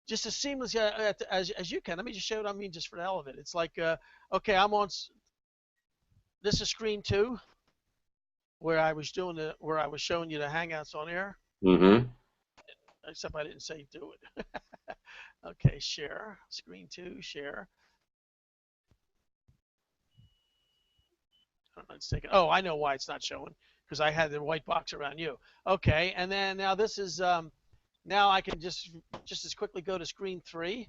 just as seamless as you can. Let me just show what I mean just for the hell of it. It's like, okay, this is screen 2 where I was showing you the Hangouts on air. Mm-hmm. Except I didn't say do it. Okay, share. Screen 2, share. I don't know, it's taken. Oh, I know why it's not showing because I had the white box around you. Okay, and then now this is now I can just as quickly go to screen 3,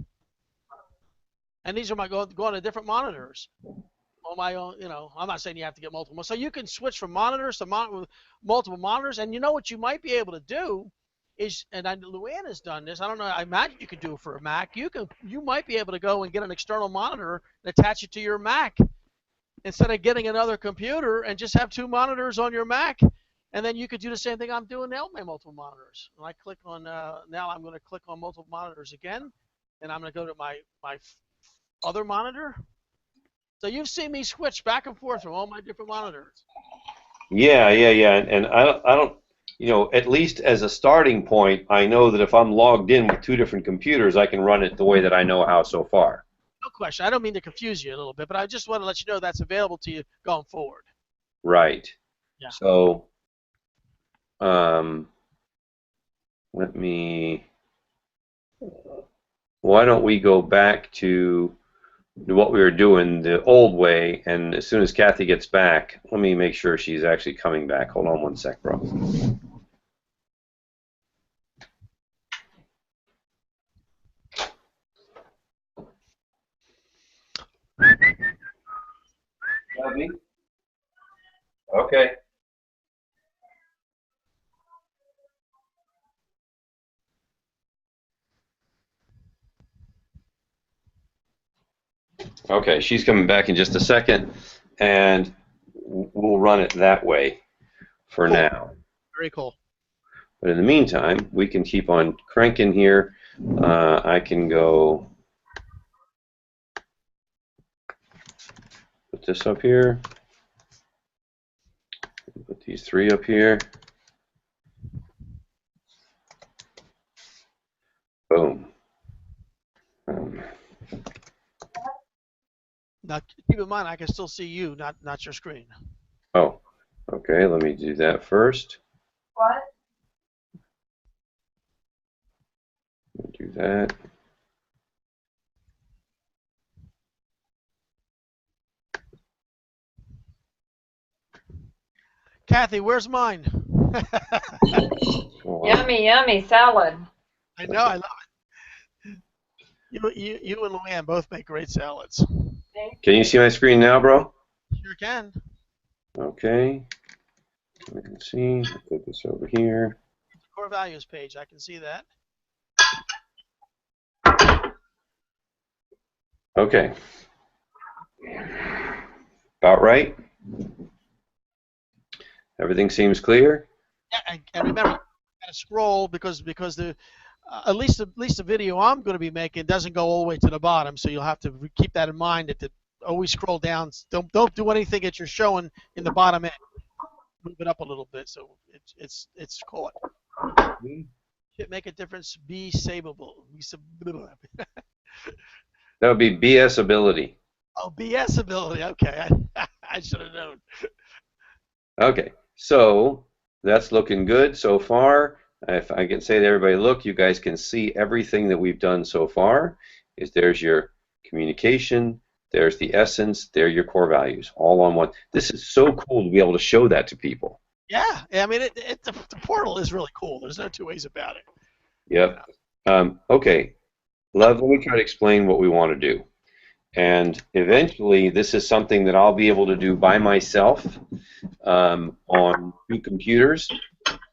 and these are my go on to different monitors. On my own, I'm not saying you have to get multiple. So you can switch from monitors to multiple monitors, and you know what you might be able to do is, and Luann has done this. I don't know. I imagine you could do it for a Mac. You might be able to go and get an external monitor and attach it to your Mac instead of getting another computer and just have 2 monitors on your Mac. And then you could do the same thing I'm doing now with my multiple monitors. When I click on now, I'm going to click on multiple monitors again, and I'm going to go to my other monitor. So you've seen me switch back and forth from all my different monitors. Yeah. And I don't, at least as a starting point, I know that if I'm logged in with 2 different computers, I can run it the way that I know how so far. No question. I don't mean to confuse you a little bit, but I just want to let you know that's available to you going forward. Right. Yeah. So, let me. Why don't we go back to what we were doing the old way, and as soon as Kathy gets back, let me make sure she's actually coming back. Hold on one sec, bro. Kathy? Okay. Okay, she's coming back in just a second, and we'll run it that way for Cool. now. Very cool. But in the meantime, we can keep on cranking here. I can go put this up here. Put these 3 up here. Boom. Now, keep in mind, I can still see you, not your screen. Oh, okay. Let me do that first. What? Do that. Kathy, where's mine? Yummy, yummy salad. I know, I love it. You and Luann both make great salads. Can you see my screen now, bro? Sure can. Okay. I can see. I'll put this over here. Core values page, I can see that. Okay. About right? Everything seems clear? Yeah, and remember, you gotta scroll because the at least the video I'm going to be making doesn't go all the way to the bottom, so you'll have to keep that in mind. Always scroll down. Don't do anything that you're showing in the bottom end. Move it up a little bit so it's caught. Should make a difference. Be savable. That would be BS ability. Oh, BS ability. Okay, I should have known. Okay, so that's looking good so far. if I can say to everybody, look, you guys can see everything that we've done so far. There's your communication, there's the essence, there are your core values, all on one. This is so cool to be able to show that to people. Yeah, I mean, the portal is really cool. There's no two ways about it. Yep. Okay, Love, let me try to explain what we want to do. And eventually, this is something that I'll be able to do by myself on 2 computers.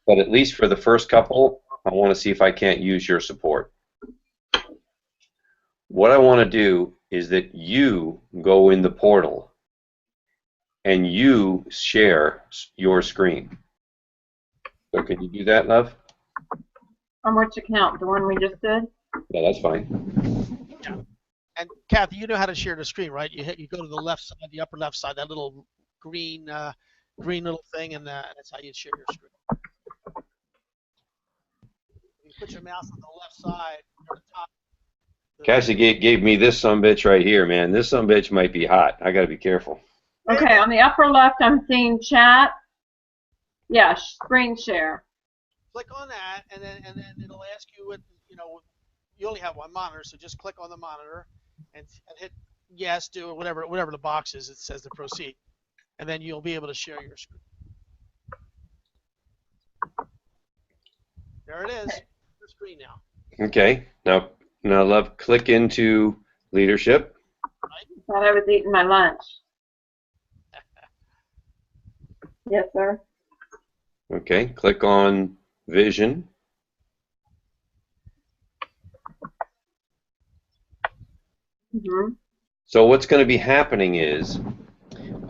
But at least for the first couple, I want to see if I can't use your support. What I want to do is that you go in the portal and you share your screen. So can you do that, Love? On which account? The one we just did? Yeah, that's fine. And Kathy, you know how to share the screen, right? You go to the left side, the upper left side, that little green little thing, and that's how you share your screen. You put your mouse on the left side, or the top. Cassie gave me this sumbitch right here, man. This sumbitch might be hot. I got to be careful. Okay, on the upper left, I'm seeing chat. Yeah, screen share. Click on that, and then it'll ask you what you only have one monitor, so just click on the monitor and hit yes, do or whatever the box is. It says to proceed, and then you'll be able to share your screen. There it is. The screen now. Okay. Now, Love, click into leadership. I thought I was eating my lunch. Yes, sir. Okay. Click on vision. Mm-hmm. So what's going to be happening is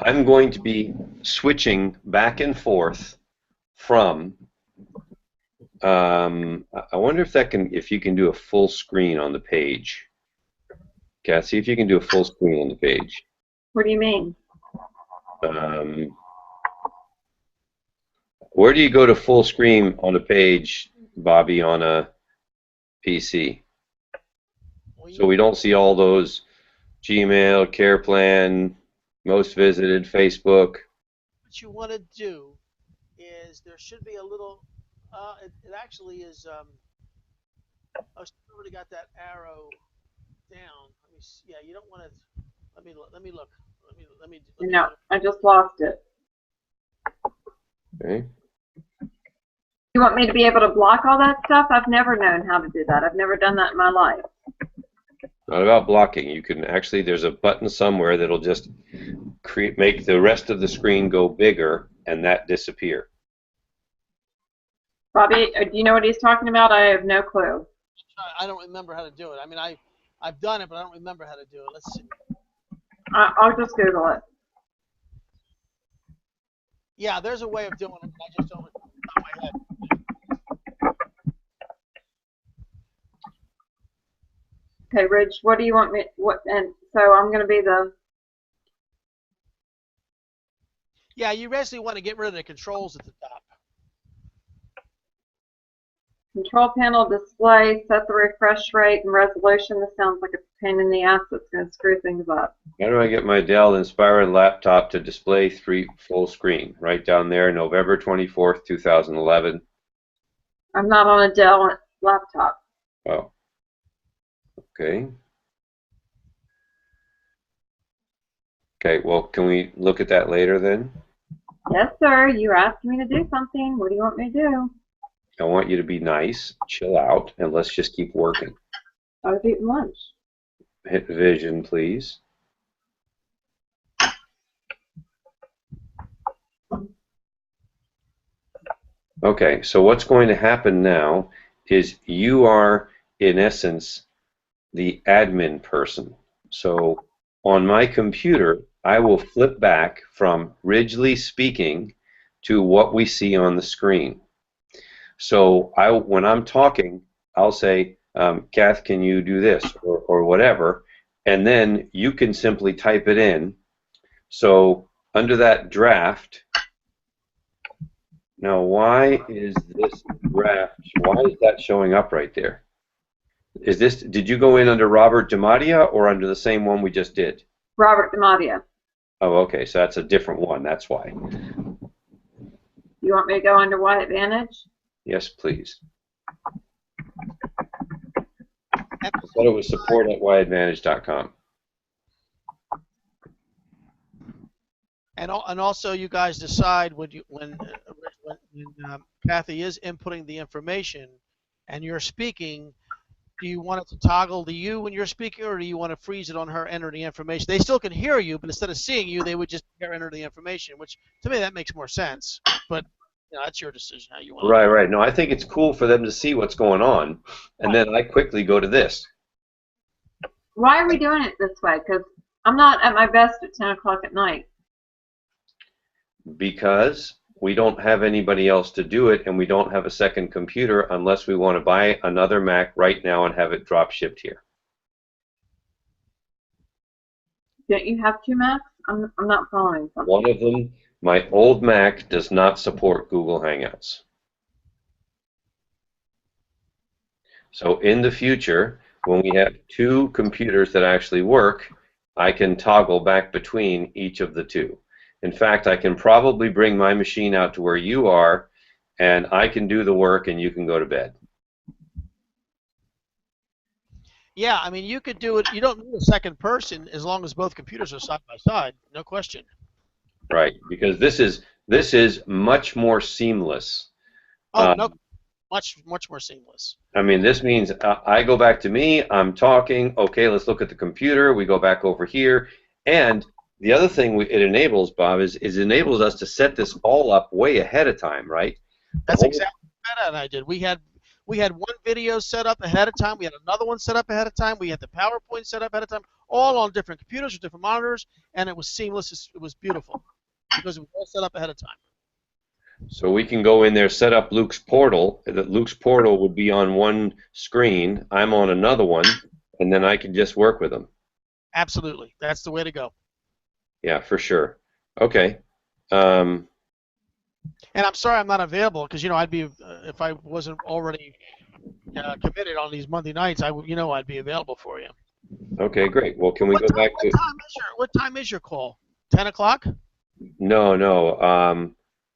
I'm going to be switching back and forth from I wonder if you can do a full screen on the page. Kath, see if you can do a full screen on the page. What do you mean? Where do you go to full screen on a page, Bobby, on a PC? So we don't see all those Gmail, care plan, most visited, Facebook. What you want to do is there should be a little. It actually is. I've already got that arrow down. Let me see. Yeah, you don't want to. Let me look. Let me No, I just lost it. Okay. You want me to be able to block all that stuff? I've never known how to do that. I've never done that in my life. Not about blocking. You can actually, there's a button somewhere that'll just make the rest of the screen go bigger and that disappear. Bobby, do you know what he's talking about? I have no clue. I don't remember how to do it. I mean, I've done it, but I don't remember how to do it. Let's see. I'll just Google it. Yeah, there's a way of doing it, but I just don't remember off the top of my head. Okay, Ridge, what do you want me? And so I'm going to be the. Yeah, you basically want to get rid of the controls at the top. Control panel display, set the refresh rate and resolution. This sounds like a pain in the ass that's going to screw things up. How do I get my Dell Inspiron laptop to display full screen? Right down there, November 24th, 2011. I'm not on a Dell laptop. Oh. Okay. Okay, well, can we look at that later then? Yes, sir. You're asking me to do something. What do you want me to do? I want you to be nice, chill out, and let's just keep working. I was eating lunch. Hit vision, please. Okay, so what's going to happen now is you are, in essence, the admin person. So on my computer, I will flip back from Ridgely speaking to what we see on the screen. So when I'm talking, I'll say, Kath, can you do this, or whatever, and then you can simply type it in. So under that draft, now why is this draft, why is that showing up right there? Is this, did you go in under Robert DiMattia or under the same one we just did? Robert DiMattia. Oh, okay, so that's a different one, that's why. You want me to go under Y Advantage? Yes, please. I thought it was support@yadvantage.com. And also, you guys decide when Kathy is inputting the information, and you're speaking. Do you want it to toggle to you when you're speaking, or do you want to freeze it on her enter the information? They still can hear you, but instead of seeing you, they would just enter the information, which to me that makes more sense. But that's your decision how you want. Right, right. No, I think it's cool for them to see what's going on, and then I quickly go to this. Why are we doing it this way? Because I'm not at my best at 10 o'clock at night. Because we don't have anybody else to do it, and we don't have a second computer unless we want to buy another Mac right now and have it drop shipped here. Don't you have 2 Macs? I'm not following something. One of them, my old Mac, does not support Google Hangouts. So in the future, when we have 2 computers that actually work, I can toggle back between each of the 2. In fact, I can probably bring my machine out to where you are, and I can do the work, and you can go to bed. Yeah, I mean, you could do it. You don't need a second person as long as both computers are side by side. No question. Right, because this is much more seamless. Oh, no, much more seamless. I mean, this means I go back to me, I'm talking, okay, let's look at the computer, we go back over here, and the other thing it enables, Bob, is it enables us to set this all up way ahead of time, right? That's exactly what Meta and I did. We had one video set up ahead of time. We had another one set up ahead of time. We had the PowerPoint set up ahead of time, all on different computers with different monitors, and it was seamless. It was beautiful because it was all set up ahead of time. So we can go in there, set up Luke's portal. That Luke's portal would be on one screen. I'm on another one, and then I can just work with them. Absolutely, that's the way to go. Yeah, for sure. Okay. And I'm sorry I'm not available because I'd be if I wasn't already committed on these Monday nights. I'd be available for you. Okay, great. Well, can we go back to? What time is your call? 10 o'clock? No.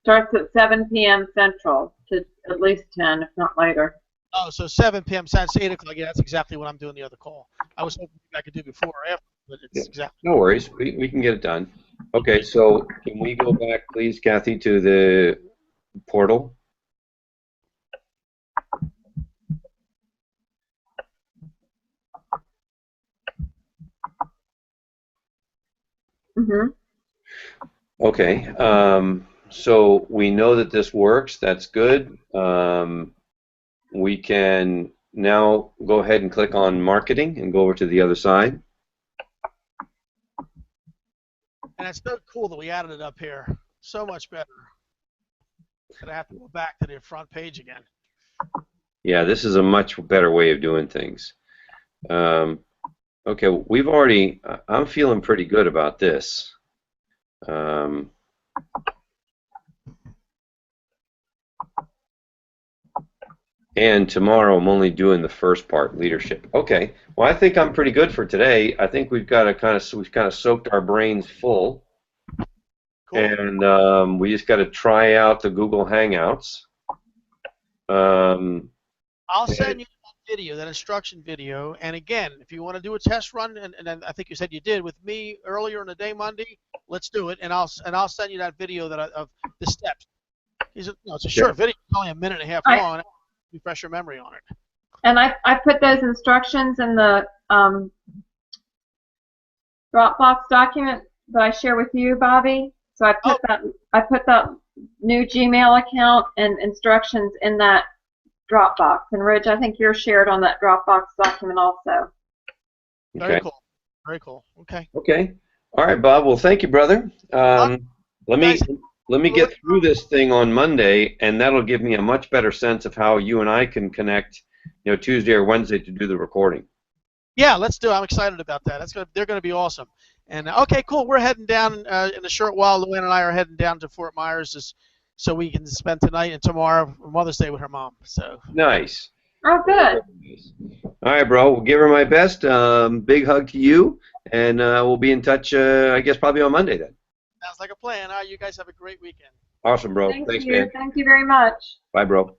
Starts at 7 p.m. Central to at least 10, if not later. Oh, so 7 p.m. That's 8 o'clock. Yeah, that's exactly what I'm doing the other call. I was hoping I could do before or after, but it's exactly. No worries. We can get it done. Okay, so can we go back, please, Kathy, to the portal? Mm-hmm. Okay. So we know that this works. That's good. We can now go ahead and click on marketing and go over to the other side. And it's so cool that we added it up here. So much better. But I have to go back to the front page again. Yeah, this is a much better way of doing things. Okay, we've already. I'm feeling pretty good about this. And tomorrow I'm only doing the first part, leadership. Okay. Well, I think I'm pretty good for today. I think we've got to we've kind of soaked our brains full, Cool. And we just got to try out the Google Hangouts. I'll send you that video, that instruction video. And again, if you want to do a test run, and I think you said you did with me earlier in the day Monday, let's do it. And I'll send you that video of the steps. It's a short video. It's only a minute and a half long. Refresh your memory on it. And I put those instructions in the Dropbox document that I share with you, Bobby. So I put that new Gmail account and instructions in that Dropbox. And Ridge, I think you're shared on that Dropbox document also. Very cool. Very cool. Okay. Okay. All right, Bob. Well, thank you, brother. Let me get through this thing on Monday, and that'll give me a much better sense of how you and I can connect, Tuesday or Wednesday to do the recording. Yeah, let's do it. I'm excited about that. They're going to be awesome. And okay, cool. We're heading down in a short while. Luann and I are heading down to Fort Myers so we can spend tonight and tomorrow Mother's Day with her mom. So nice. Oh, good. All right, bro. We'll give her my best. Big hug to you, and we'll be in touch. I guess probably on Monday then. Sounds like a plan. All right, you guys have a great weekend. Awesome, bro. Thanks, man. Thank you very much. Bye, bro.